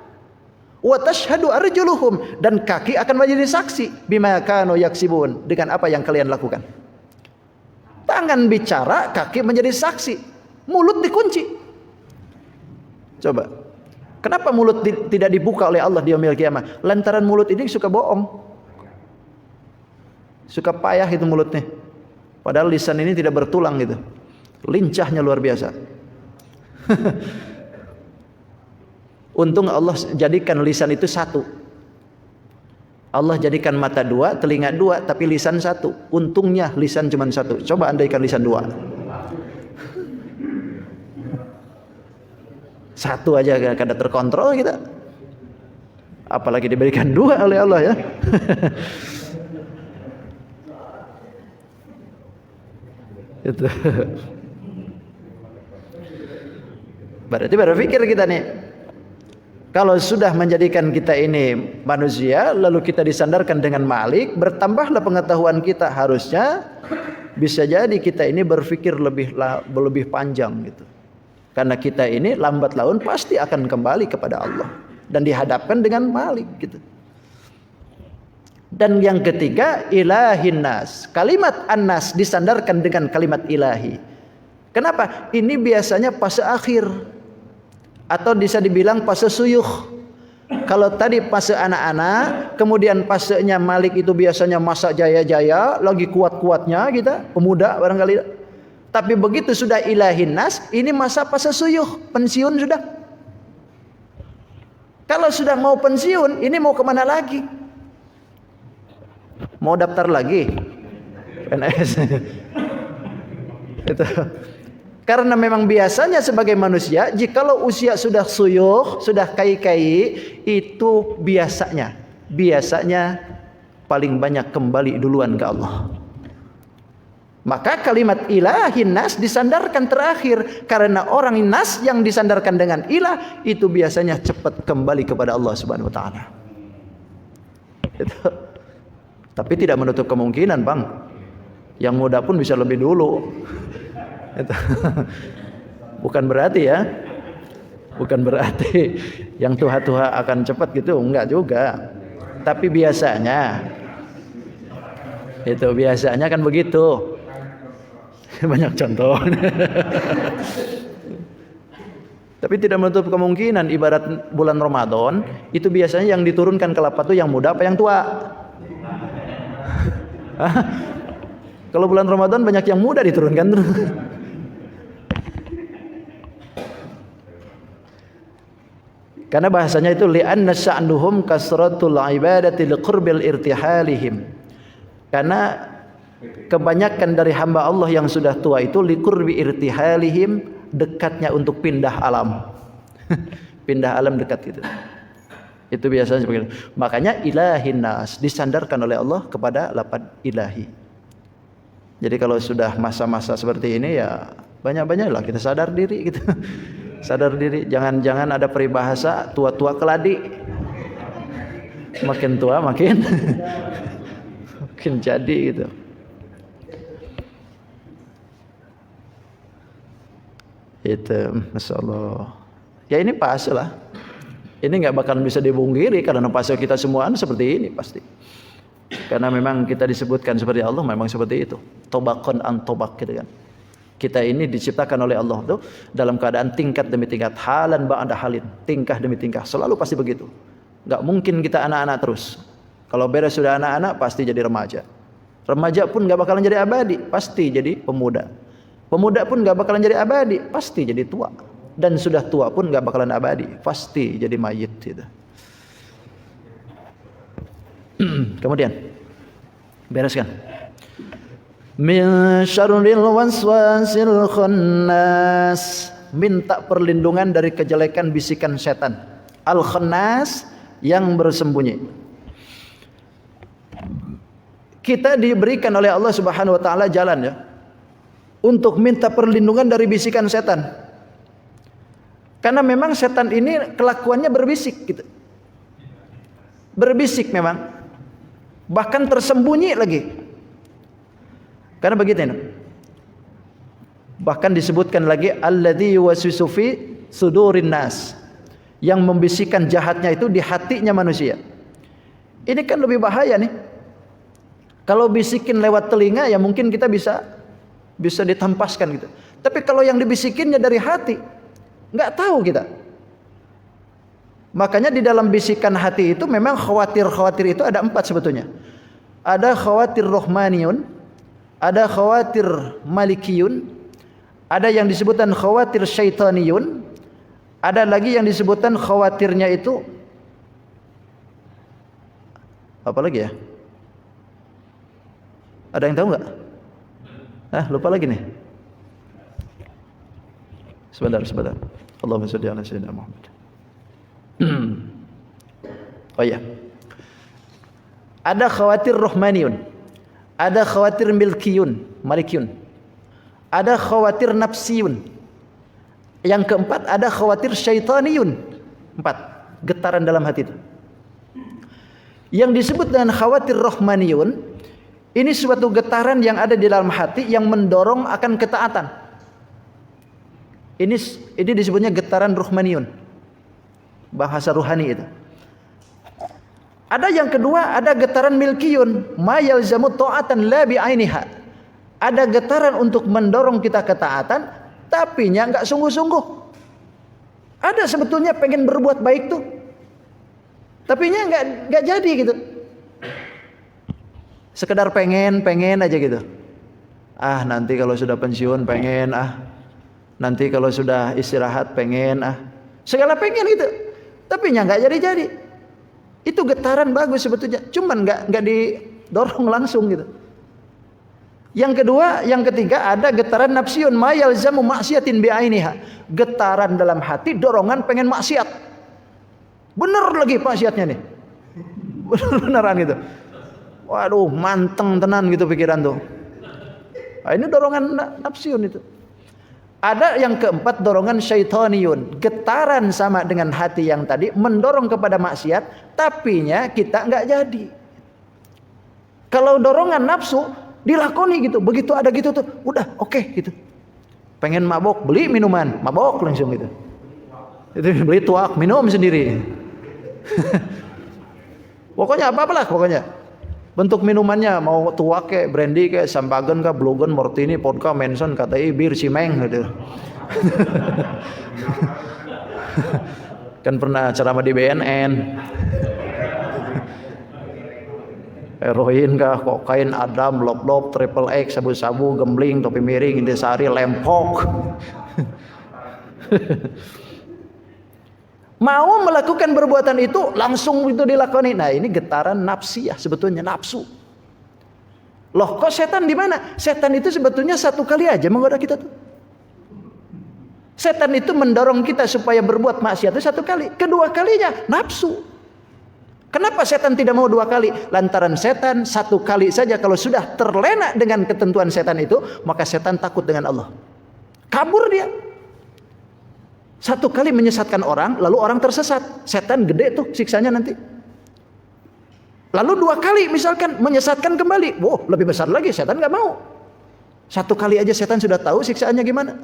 wa tashhadu arjuluhum, dan kaki akan menjadi saksi, bima kanu yaksibun, dengan apa yang kalian lakukan. Tangan bicara, kaki menjadi saksi, mulut dikunci. Coba, kenapa mulut tidak dibuka oleh Allah di yaumil kiamah? Lantaran mulut ini suka bohong, suka payah itu mulutnya. Padahal lisan ini tidak bertulang gitu, lincahnya luar biasa. Untung Allah jadikan lisan itu satu. Allah jadikan mata dua, telinga dua, tapi lisan satu. Untungnya lisan cuma satu. Coba andaikan lisan dua. Satu aja kada terkontrol kita. Apalagi diberikan dua oleh Allah ya. Itu. Berarti berpikir kita nih. Kalau sudah menjadikan kita ini manusia, lalu kita disandarkan dengan Malik, bertambahlah pengetahuan kita. Harusnya bisa jadi kita ini berpikir lebih panjang gitu. Karena kita ini lambat laun pasti akan kembali kepada Allah dan dihadapkan dengan Malik gitu. Dan yang ketiga, ilahin nas. Kalimat an-nas disandarkan dengan kalimat ilahi. Kenapa? Ini biasanya fase akhir. Atau bisa dibilang fase suyuh. Kalau tadi fase anak-anak, kemudian fasenya Malik itu biasanya masa jaya-jaya, lagi kuat-kuatnya kita, pemuda barangkali. Tapi begitu sudah ilahin nas, ini masa fase suyuh, pensiun sudah. Kalau sudah mau pensiun, ini mau kemana lagi? Mau daftar lagi? PNS. Itu. Karena memang biasanya sebagai manusia, jikalau usia sudah suyuh, sudah kai-kai, itu biasanya paling banyak kembali duluan ke Allah. Maka kalimat ilahin nas disandarkan terakhir, karena orang nas yang disandarkan dengan ilah itu biasanya cepat kembali kepada Allah Subhanahu wa taala. Tapi tidak menutup kemungkinan, Bang. Yang muda pun bisa lebih dulu. Itu. Bukan berarti ya, bukan berarti yang tua-tua akan cepat gitu, enggak juga. Tapi biasanya kan begitu. Banyak contoh. Tapi tidak menutup kemungkinan, ibarat bulan Ramadan itu biasanya yang diturunkan ke lapak itu yang muda apa yang tua? Kalau bulan Ramadan banyak yang muda diturunkan. Karena bahasanya itu li'anna sya'nuhum kasratul ibadati liqurbil irtihalihim. Karena kebanyakan dari hamba Allah yang sudah tua itu liqurbi irtihalihim, dekatnya untuk pindah alam. Pindah alam dekat gitu. Itu biasanya seperti itu. Makanya ilahin nas disandarkan oleh Allah kepada lafaz ilahi. Jadi kalau sudah masa-masa seperti ini ya banyak-banyaklah kita sadar diri gitu. Sadar diri, jangan ada peribahasa tua-tua keladi. Makin tua makin jadi gitu. Itu masyaallah. Ya ini pas lah. Ini nggak bakalan bisa dibungkiri karena fase kita semua seperti ini pasti. Karena memang kita disebutkan seperti Allah memang seperti itu. Tobakon an tobak gitu kan. Kita ini diciptakan oleh Allah tuh dalam keadaan tingkat demi tingkat, halan ba'da halin, tingkah demi tingkah, selalu pasti begitu. Enggak mungkin kita anak-anak terus. Kalau beres sudah anak-anak pasti jadi remaja. Remaja pun enggak bakalan jadi abadi, pasti jadi pemuda. Pemuda pun enggak bakalan jadi abadi, pasti jadi tua. Dan sudah tua pun enggak bakalan abadi, pasti jadi mayit gitu. Kemudian bereskan. Min syarril waswasil khannas, minta perlindungan dari kejelekan bisikan setan. Al khannas, yang bersembunyi. Kita diberikan oleh Allah Subhanahu wa taala jalan ya untuk minta perlindungan dari bisikan setan. Karena memang setan ini kelakuannya berbisik gitu. Berbisik memang. Bahkan tersembunyi lagi. Karena begitu ini. Bahkan disebutkan lagi alladzi yuwaswisu fi sudurin nas, yang membisikkan jahatnya itu di hatinya manusia. Ini kan lebih bahaya nih. Kalau bisikin lewat telinga ya mungkin kita bisa ditampaskan gitu. Tapi kalau yang dibisikinnya dari hati, nggak tahu kita. Makanya di dalam bisikan hati itu memang khawatir itu ada 4 sebetulnya. Ada khawatir rohmaniyun, ada khawatir malikiyun, ada yang disebutkan khawatir syaitaniyun, Ada lagi yang disebutkan khawatirnya itu apa lagi ya? Ada yang tahu nggak? Lupa lagi nih. Sebentar. Allahumma shalli ala sayyidina Muhammad. Oh iya. Ada khawatir rohmaniyun, ada khawatir malikiyun, ada khawatir nafsiyun. Yang keempat ada khawatir syaitaniyun. 4, getaran dalam hati itu. Yang disebut dengan khawatir rohmaniyun, ini suatu getaran yang ada di dalam hati yang mendorong akan ketaatan. Ini disebutnya getaran rohmaniyun, bahasa ruhani itu. Ada yang kedua, ada getaran milkiyun, ma yalzamu ta'atan la bi'ainiha. Ada getaran untuk mendorong kita ketaatan, tapi nya enggak sungguh-sungguh. Ada sebetulnya pengen berbuat baik tuh, tapi nya enggak jadi gitu. Sekedar pengen aja gitu. Nanti kalau sudah pensiun pengen, nanti kalau sudah istirahat pengen, segala pengen gitu. Tapi nya enggak jadi. Itu getaran bagus sebetulnya, cuman enggak didorong langsung gitu. Yang kedua, yang ketiga ada getaran nafsiyun ma yalzamu maksiatin bi'ainiha. Getaran dalam hati, dorongan pengen maksiat. Bener lagi maksiatnya nih. Beneran gitu. Waduh, manteng tenan gitu pikiran tuh. Ini dorongan nafsiyun itu. Ada yang keempat, dorongan syaitaniyun. Getaran sama dengan hati yang tadi, mendorong kepada maksiat, tapinya kita enggak jadi. Kalau dorongan nafsu dilakoni gitu, begitu ada gitu tuh, udah oke gitu. Pengen mabok, beli minuman, mabok langsung gitu. Itu beli tuak, minum sendiri. Pokoknya apa-apalah pokoknya. Bentuk minumannya mau tuak kayak brandy kayak sampagen kayak blogon martini vodka menson katai bir cimeng gitu. Kan pernah ceramah di BNN. Heroin kah, kokain, adam, lop-lop, triple X, sabu-sabu, gembling, topi miring, intisari, lempok. Mau melakukan perbuatan itu langsung itu dilakoni. Nah, ini getaran nafsiyah sebetulnya, nafsu. Loh, kok setan di mana? Setan itu sebetulnya satu kali aja menggoda kita tuh. Setan itu mendorong kita supaya berbuat maksiat itu satu kali. Kedua kalinya nafsu. Kenapa setan tidak mau 2 kali? Lantaran setan 1 kali saja kalau sudah terlena dengan ketentuan setan itu, maka setan takut dengan Allah. Kabur dia. 1 kali menyesatkan orang, lalu orang tersesat. Setan gede tuh siksanya nanti. Lalu 2 kali misalkan menyesatkan kembali. Wow, lebih besar lagi, setan gak mau. 1 kali aja setan sudah tahu siksaannya gimana.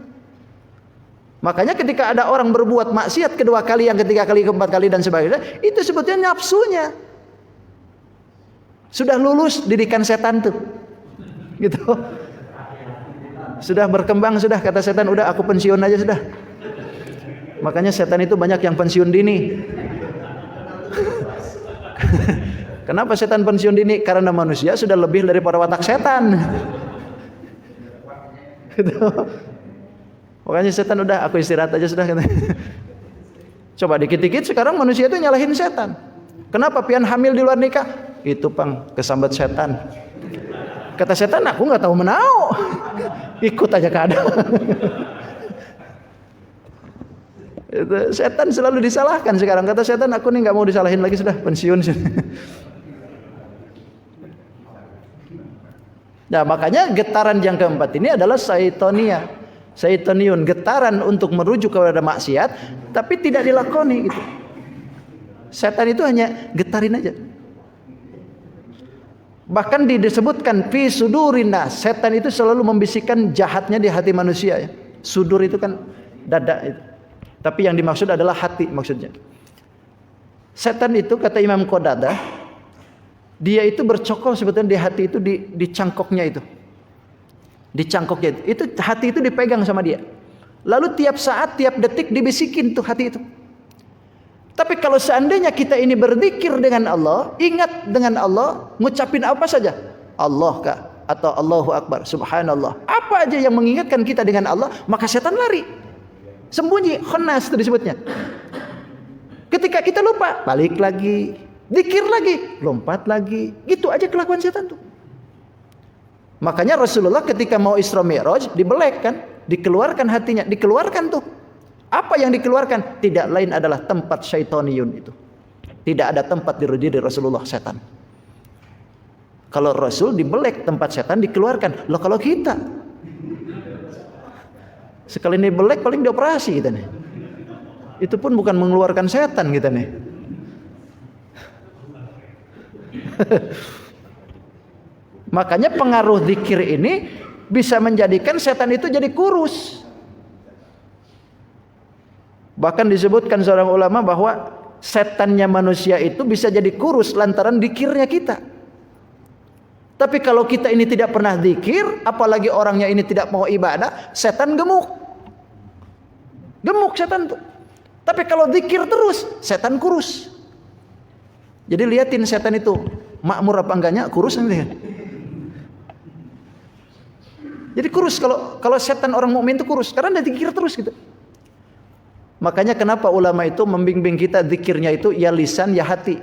Makanya ketika ada orang berbuat maksiat kedua kali, yang ketiga kali, keempat kali dan sebagainya, itu sebetulnya nafsunya. Sudah lulus didikan setan tuh. Gitu. Sudah berkembang sudah, kata setan, udah aku pensiun aja sudah. Makanya setan itu banyak yang pensiun dini. Kenapa setan pensiun dini? Karena manusia sudah lebih daripada watak setan. Gitu. Makanya setan udah aku istirahat aja sudah. Coba dikit-dikit sekarang manusia itu nyalahin setan. Kenapa pian hamil di luar nikah? Itu pang kesambat setan. Kata setan, aku nggak tahu menau. Ikut aja keadaan. Itu setan selalu disalahkan sekarang. Kata setan, aku nih nggak mau disalahin lagi sudah pensiun. Nah, makanya getaran yang keempat ini adalah Syaitoniun, getaran untuk merujuk kepada maksiat, tapi tidak dilakoni gitu. Setan itu hanya getarin aja. Bahkan disebutkan fi sudurina, setan itu selalu membisikkan jahatnya di hati manusia ya. Sudur itu kan dada itu. Tapi yang dimaksud adalah hati maksudnya. Setan itu kata Imam Qatadah, dia itu bercokol sebetulnya di hati itu, di cangkoknya itu. Di cangkoknya itu hati itu dipegang sama dia. Lalu tiap saat, tiap detik dibisikin tuh hati itu. Tapi kalau seandainya kita ini berzikir dengan Allah, ingat dengan Allah, ngucapin apa saja, Allah kah atau Allahu Akbar, Subhanallah, apa aja yang mengingatkan kita dengan Allah, maka setan lari. Sembunyi, khannas itu disebutnya. Ketika kita lupa, balik lagi, zikir lagi, lompat lagi. Gitu aja kelakuan setan tuh. Makanya Rasulullah ketika mau Isra Mi'raj dibelek kan, dikeluarkan hatinya, dikeluarkan tuh. Apa yang dikeluarkan? Tidak lain adalah tempat syaitoniyun itu. Tidak ada tempat di diri Rasulullah setan. Kalau Rasul dibelek, tempat setan dikeluarkan. Loh kalau kita sekali dibelek paling dioperasi kita nih. Itu pun bukan mengeluarkan setan kita nih. Makanya pengaruh zikir ini bisa menjadikan setan itu jadi kurus. Bahkan disebutkan seorang ulama bahwa setannya manusia itu bisa jadi kurus lantaran zikirnya kita. Tapi kalau kita ini tidak pernah zikir, apalagi orangnya ini tidak mau ibadah, setan gemuk. Gemuk setan tuh. Tapi kalau zikir terus, setan kurus. Jadi liatin setan itu makmur apa enggaknya, kurus nanti. Jadi kurus kalau setan orang mukmin itu kurus, karena dia zikir terus gitu. Makanya kenapa ulama itu membimbing kita zikirnya itu ya lisan ya hati.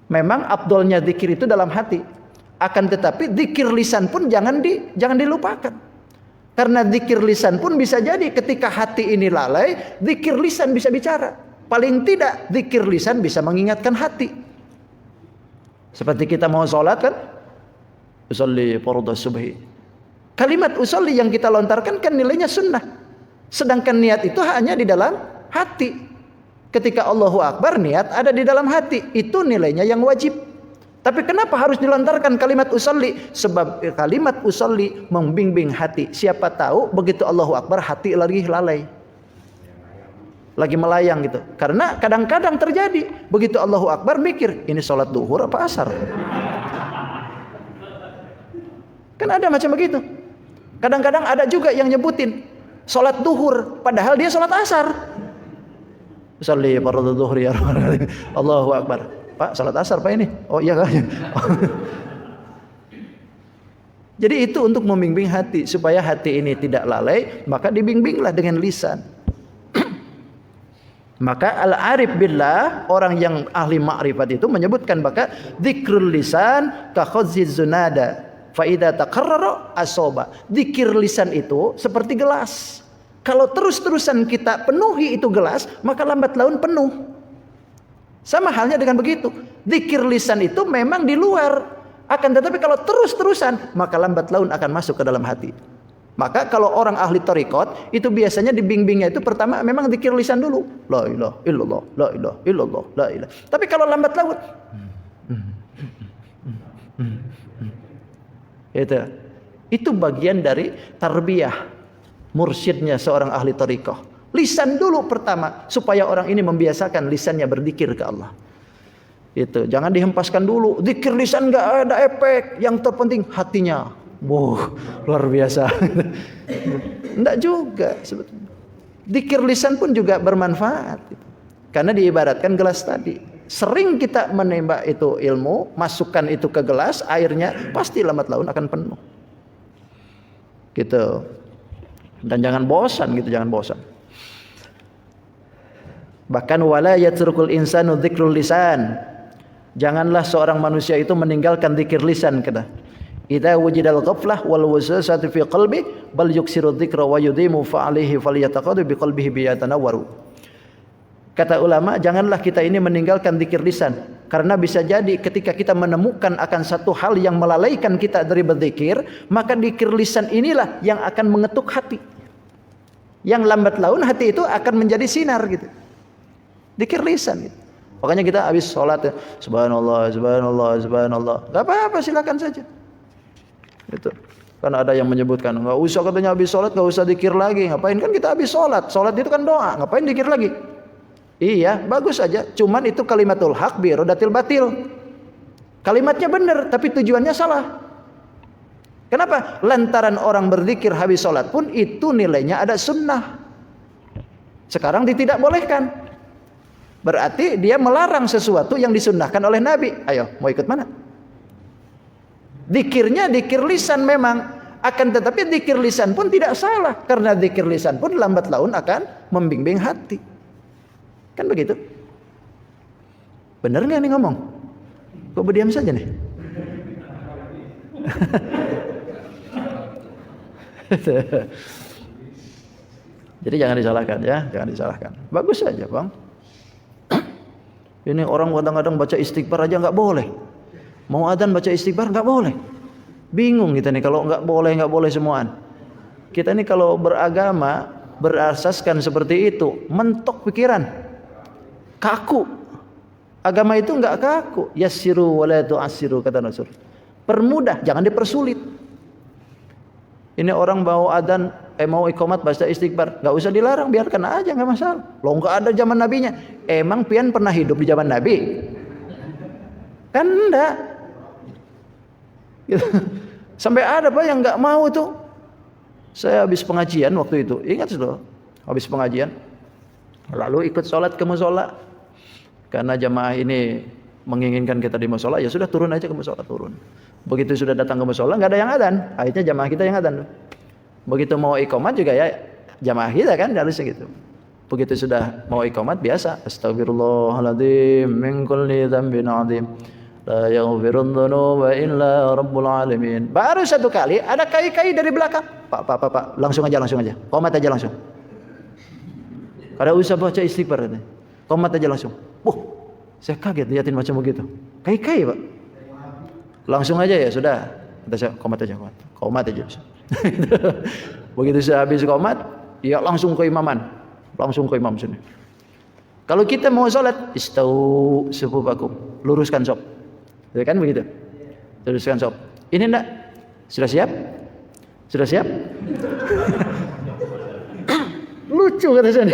Memang afdolnya zikir itu dalam hati. Akan tetapi zikir lisan pun jangan dilupakan. Karena zikir lisan pun bisa jadi ketika hati ini lalai, zikir lisan bisa bicara. Paling tidak zikir lisan bisa mengingatkan hati. Seperti kita mau sholat kan, usolli fardhu subhi. Kalimat usolli yang kita lontarkan kan nilainya sunnah. Sedangkan niat itu hanya di dalam hati. Ketika Allahu Akbar niat ada di dalam hati, itu nilainya yang wajib. Tapi kenapa harus dilontarkan kalimat usolli? Sebab kalimat usolli membimbing hati. Siapa tahu begitu Allahu Akbar hati lagi lalai, lagi melayang gitu. Karena kadang-kadang terjadi begitu Allahu Akbar mikir ini sholat duhur apa asar. Kan ada macam begitu. Kadang-kadang ada juga yang nyebutin sholat duhur padahal dia sholat asar. Usolli fardhu duhri ya Allahu Akbar. Pak, salat asar Pak ini. Oh iya kan. Jadi itu untuk membimbing hati supaya hati ini tidak lalai, maka dibimbinglah dengan lisan. Maka al-arif billah, orang yang ahli ma'rifat itu menyebutkan maka dzikrul lisan ka khadziz zunada fa idza taqarrara asaba. Zikir lisan itu seperti gelas. Kalau terus-terusan kita penuhi itu gelas, maka lambat laun penuh. Sama halnya dengan begitu. Zikir lisan itu memang di luar, akan tetapi kalau terus-terusan maka lambat laun akan masuk ke dalam hati. Maka kalau orang ahli thariqat itu biasanya dibimbingnya itu pertama memang zikir lisan dulu. La ilaha illallah, la ilaha illallah, la ilaha. Tapi kalau lambat laun itu bagian dari tarbiyah mursyidnya seorang ahli thariqah. Lisan dulu pertama supaya orang ini membiasakan lisannya berzikir ke Allah. Itu jangan dihempaskan dulu. Zikir lisan enggak ada efek. Yang terpenting hatinya. Luar biasa. Enggak juga sebetulnya. Zikir lisan pun juga bermanfaat. Karena diibaratkan gelas tadi. Sering kita menembak itu ilmu, masukkan itu ke gelas, airnya pasti lambat laun akan penuh. Gitu. Dan jangan bosan gitu, jangan bosan. Bahkan wala yatrukul insanu dzikrul lisan. Janganlah seorang manusia itu meninggalkan zikir lisan kata. Idza wujidal ghaflah wal waswasatu fi qalbi bal yuksiru dzikra wa yudimu fa alaihi falyataqadu bi qalbihi bi yatanawwaru. Kata ulama, janganlah kita ini meninggalkan zikir lisan karena bisa jadi ketika kita menemukan akan satu hal yang melalaikan kita dari berzikir, maka zikir lisan inilah yang akan mengetuk hati. Yang lambat laun hati itu akan menjadi sinar gitu. Zikir lisan gitu. Makanya kita habis sholat ya, subhanallah, subhanallah, subhanallah. Gak apa-apa, silakan saja. Itu. Kan ada yang menyebutkan, gak usah katanya habis sholat, gak usah zikir lagi. Ngapain kan kita habis sholat? Sholat itu kan doa, ngapain zikir lagi? Iya, bagus saja. Cuman itu kalimatul haq bi rodatil batil. Kalimatnya benar, tapi tujuannya salah. Kenapa? Lantaran orang berzikir habis sholat pun itu nilainya ada sunnah. Sekarang tidak bolehkan. Berarti dia melarang sesuatu yang disunnahkan oleh Nabi. Ayo, mau ikut mana? Zikirnya zikir lisan memang. Akan tetapi zikir lisan pun tidak salah, karena zikir lisan pun lambat laun akan membimbing hati. Kan begitu? Benar nggak nih ngomong? Kok berdiam saja nih? Jadi jangan disalahkan ya, jangan disalahkan. Bagus saja bang. Ini orang kadang-kadang baca istighfar aja nggak boleh. Mau adzan baca istighfar nggak boleh. Bingung kita nih kalau nggak boleh semuaan. Kita nih kalau beragama berasaskan seperti itu, mentok pikiran, kaku. Agama itu nggak kaku. Yassiru wa la tu'assiru kata Rasul. Permudah, jangan dipersulit. Ini orang mau adzan, mau iqamat baca istighfar, nggak usah dilarang, biarkan aja nggak masalah. Lo nggak ada zaman nabinya. Emang pian pernah hidup di zaman nabi? Kan enggak. Gitu. Sampai ada Pak yang nggak mau tuh. Saya habis pengajian waktu itu, ingat sudah, habis pengajian, lalu ikut sholat ke musola. Karena jamaah ini menginginkan kita di musola, ya sudah turun aja ke musola, turun. Begitu sudah datang ke musola, nggak ada yang adzan, akhirnya jamaah kita yang adzan. Begitu mau iqamat juga ya jamaah kita kan harusnya gitu. Begitu sudah mau iqamat biasa, astagfirullahaladzim min kulli dzambin adzim. La yaghfirun dzunuba illa rabbul alamin. Baru satu kali ada kai-kai dari belakang. Pak, langsung aja. Qomat aja langsung. Kada usah baca istighfar katanya. Qomat aja langsung. Saya kaget liatin macam begitu. Kai-kai, Pak. Langsung aja ya sudah. Kata saya qomat aja. Begitu saya habis qomat, ya langsung ke imaman. Langsung ke imam sini. Kalau kita mau salat, istau sufufakum. Luruskan sop. Ya kan begitu. Teruskan sob. Ini enggak? Sudah siap? Sudah siap? Lucu kata saya.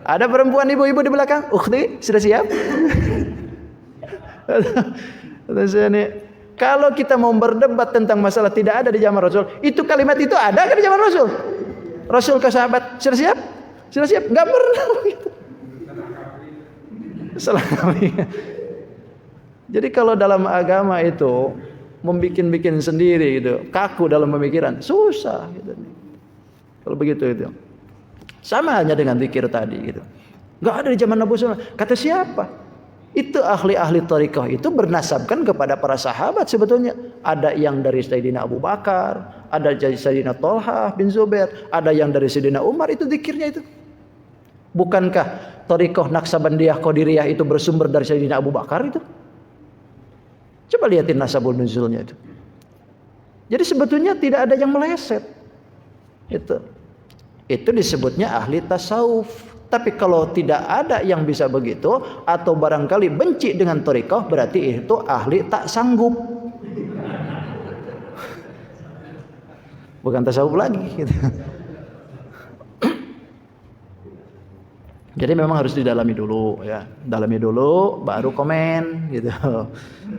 Ada perempuan ibu-ibu di belakang. Ukhti, sudah siap? Kata saya nih, kalau kita mau berdebat tentang masalah tidak ada di zaman Rasul, itu kalimat itu ada kan di zaman Rasul? Rasul ke sahabat, sudah siap? Sudah siap? Enggak pernah begitu. Salah kami. Jadi kalau dalam agama itu membikin sendiri gitu, kaku dalam pemikiran, susah gitu. Kalau begitu itu. Sama hanya dengan zikir tadi gitu. Enggak ada di zaman Nabi SAW. Kata siapa? Itu ahli-ahli thariqah itu bernasabkan kepada para sahabat sebetulnya. Ada yang dari Sayyidina Abu Bakar, ada dari Sayyidina Thalhah bin Zubair, ada yang dari Sayyidina Umar, itu zikirnya itu. Bukankah thariqah Naqsabandiyah Qadiriyah itu bersumber dari Sayyidina Abu Bakar itu? Coba lihatin nasabul nuzulnya itu. Jadi sebetulnya tidak ada yang meleset. Itu disebutnya ahli tasawuf. Tapi kalau tidak ada yang bisa begitu, atau barangkali benci dengan thariqah, berarti itu ahli tak sanggup. Bukan tasawuf lagi gitu. Jadi memang harus didalami dulu ya. Dalami dulu baru komen gitu.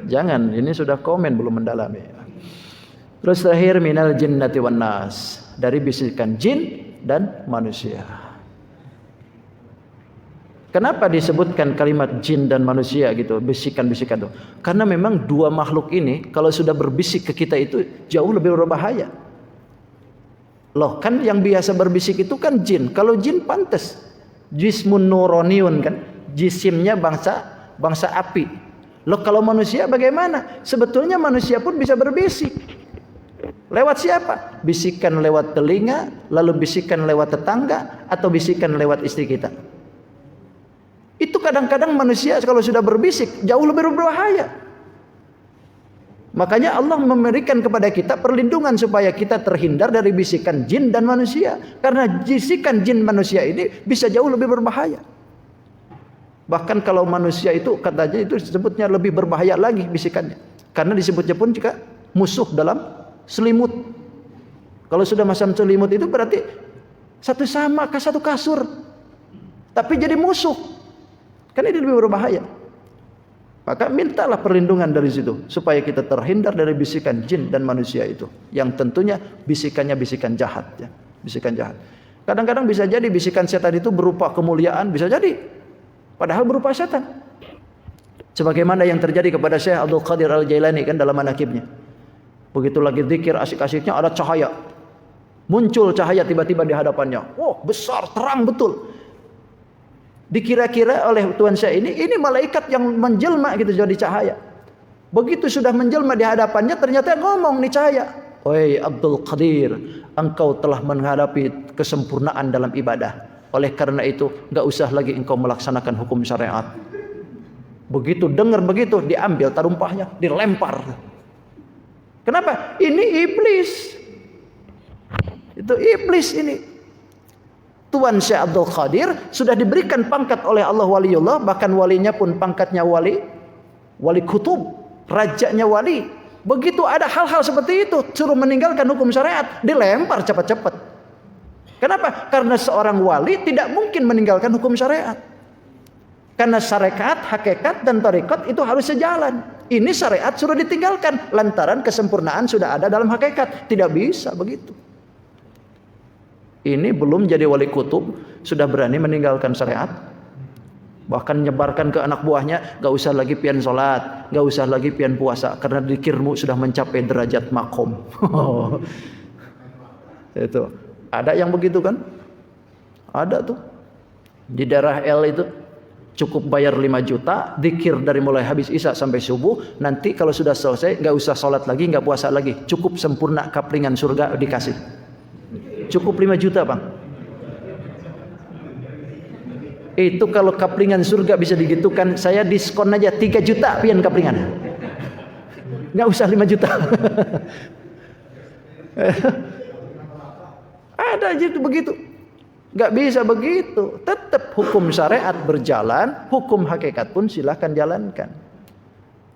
Jangan ini sudah komen belum mendalami. Terus terakhir minal jinnati wan nas, dari bisikan jin dan manusia. Kenapa disebutkan kalimat jin dan manusia gitu, bisikan-bisikan itu? Karena memang dua makhluk ini kalau sudah berbisik ke kita itu jauh lebih berbahaya. Loh, kan yang biasa berbisik itu kan jin. Kalau jin pantas jismun nuroniun kan, jisimnya bangsa api. Loh kalau manusia bagaimana? Sebetulnya manusia pun bisa berbisik. Lewat siapa? Bisikan lewat telinga, lalu bisikan lewat tetangga, atau bisikan lewat istri kita. Itu kadang-kadang manusia kalau sudah berbisik jauh lebih berbahaya. Makanya Allah memberikan kepada kita perlindungan supaya kita terhindar dari bisikan jin dan manusia. Karena bisikan jin manusia ini bisa jauh lebih berbahaya. Bahkan kalau manusia itu katanya itu disebutnya lebih berbahaya lagi bisikannya. Karena disebutnya pun juga musuh dalam selimut. Kalau sudah macam selimut itu berarti satu kasur. Tapi jadi musuh. Kan ini lebih berbahaya. Maka mintalah perlindungan dari situ supaya kita terhindar dari bisikan jin dan manusia itu, yang tentunya bisikannya bisikan jahat ya, bisikan jahat. Kadang-kadang bisa jadi bisikan setan itu berupa kemuliaan, bisa jadi padahal berupa setan. Sebagaimana yang terjadi kepada Syekh Abdul Qadir Al-Jailani kan dalam manaqibnya. Begitu lagi zikir asik-asiknya ada cahaya. Muncul cahaya tiba-tiba di hadapannya. Oh, besar, terang betul. Dikira-kira oleh Tuhan saya ini malaikat yang menjelma gitu jadi cahaya. Begitu sudah menjelma di hadapannya ternyata ngomong nih cahaya. Oi Abdul Qadir, engkau telah menghadapi kesempurnaan dalam ibadah. Oleh karena itu enggak usah lagi engkau melaksanakan hukum syariat. Begitu dengar begitu diambil tarumpahnya, dilempar. Kenapa? Ini iblis. Itu iblis ini. Tuan Syekh Abdul Qadir sudah diberikan pangkat oleh Allah waliullah, bahkan walinya pun pangkatnya wali kutub, rajanya wali. Begitu ada hal-hal seperti itu, suruh meninggalkan hukum syariat, dilempar cepat-cepat. Kenapa? Karena seorang wali tidak mungkin meninggalkan hukum syariat. Karena syariat, hakikat dan tarekat itu harus sejalan. Ini syariat suruh ditinggalkan lantaran kesempurnaan sudah ada dalam hakikat. Tidak bisa begitu. Ini belum jadi wali kutub sudah berani meninggalkan syariat. Bahkan nyebarkan ke anak buahnya, gak usah lagi pian sholat, gak usah lagi pian puasa, karena zikirmu sudah mencapai derajat makom. Itu ada yang begitu kan? Ada tuh di daerah L itu. Cukup bayar 5 juta, zikir dari mulai habis isya sampai subuh. Nanti kalau sudah selesai, gak usah sholat lagi, gak puasa lagi. Cukup sempurna kaplingan surga dikasih. Cukup 5 juta bang. Itu kalau kaplingan surga bisa digitukan, saya diskon aja 3 juta pian kaplingan. Gak usah 5 juta. Ada aja itu begitu. Gak bisa begitu. Tetap hukum syariat berjalan, hukum hakikat pun silahkan jalankan.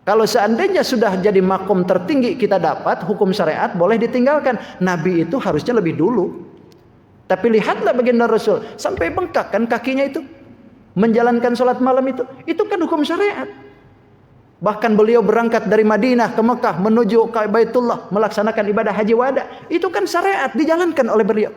Kalau seandainya sudah jadi makom tertinggi kita dapat, hukum syariat boleh ditinggalkan. Nabi itu harusnya lebih dulu. Tapi lihatlah baginda Rasul, sampai bengkak kan kakinya itu. Menjalankan sholat malam itu kan hukum syariat. Bahkan beliau berangkat dari Madinah ke Mekah menuju ke Baitullah melaksanakan ibadah haji wada. Itu kan syariat dijalankan oleh beliau.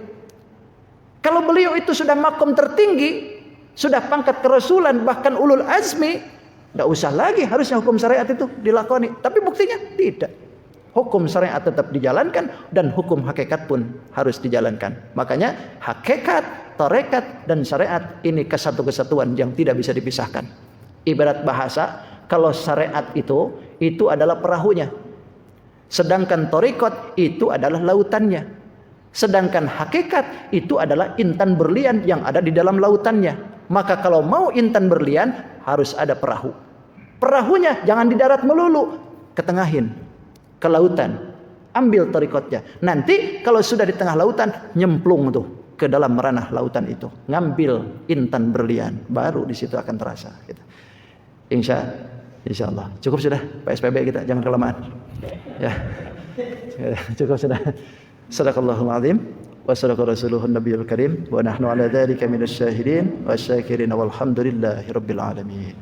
Kalau beliau itu sudah makom tertinggi, sudah pangkat kerasulan, bahkan ulul azmi, tidak usah lagi harusnya hukum syariat itu dilakoni. Tapi buktinya tidak. Hukum syariat tetap dijalankan dan hukum hakikat pun harus dijalankan. Makanya hakikat, tarekat dan syariat ini kesatuan yang tidak bisa dipisahkan. Ibarat bahasa, kalau syariat itu adalah perahunya. Sedangkan tarekat itu adalah lautannya. Sedangkan hakikat itu adalah intan berlian yang ada di dalam lautannya. Maka kalau mau intan berlian harus ada perahu. Perahunya jangan di darat melulu, ketengahin ke lautan. Ambil tarikatnya. Nanti kalau sudah di tengah lautan nyemplung tuh ke dalam ranah lautan itu. Ngambil intan berlian, baru di situ akan terasa gitu. Insya Allah. Cukup sudah PSBB kita, jangan kelamaan. Ya. Cukup sudah. Sadaqallahul azim wa sadaqa rasuluhun nabiyul karim wa nahnu ala dzalika minasy syahidin wasyakirin walhamdulillahi rabbil alamin.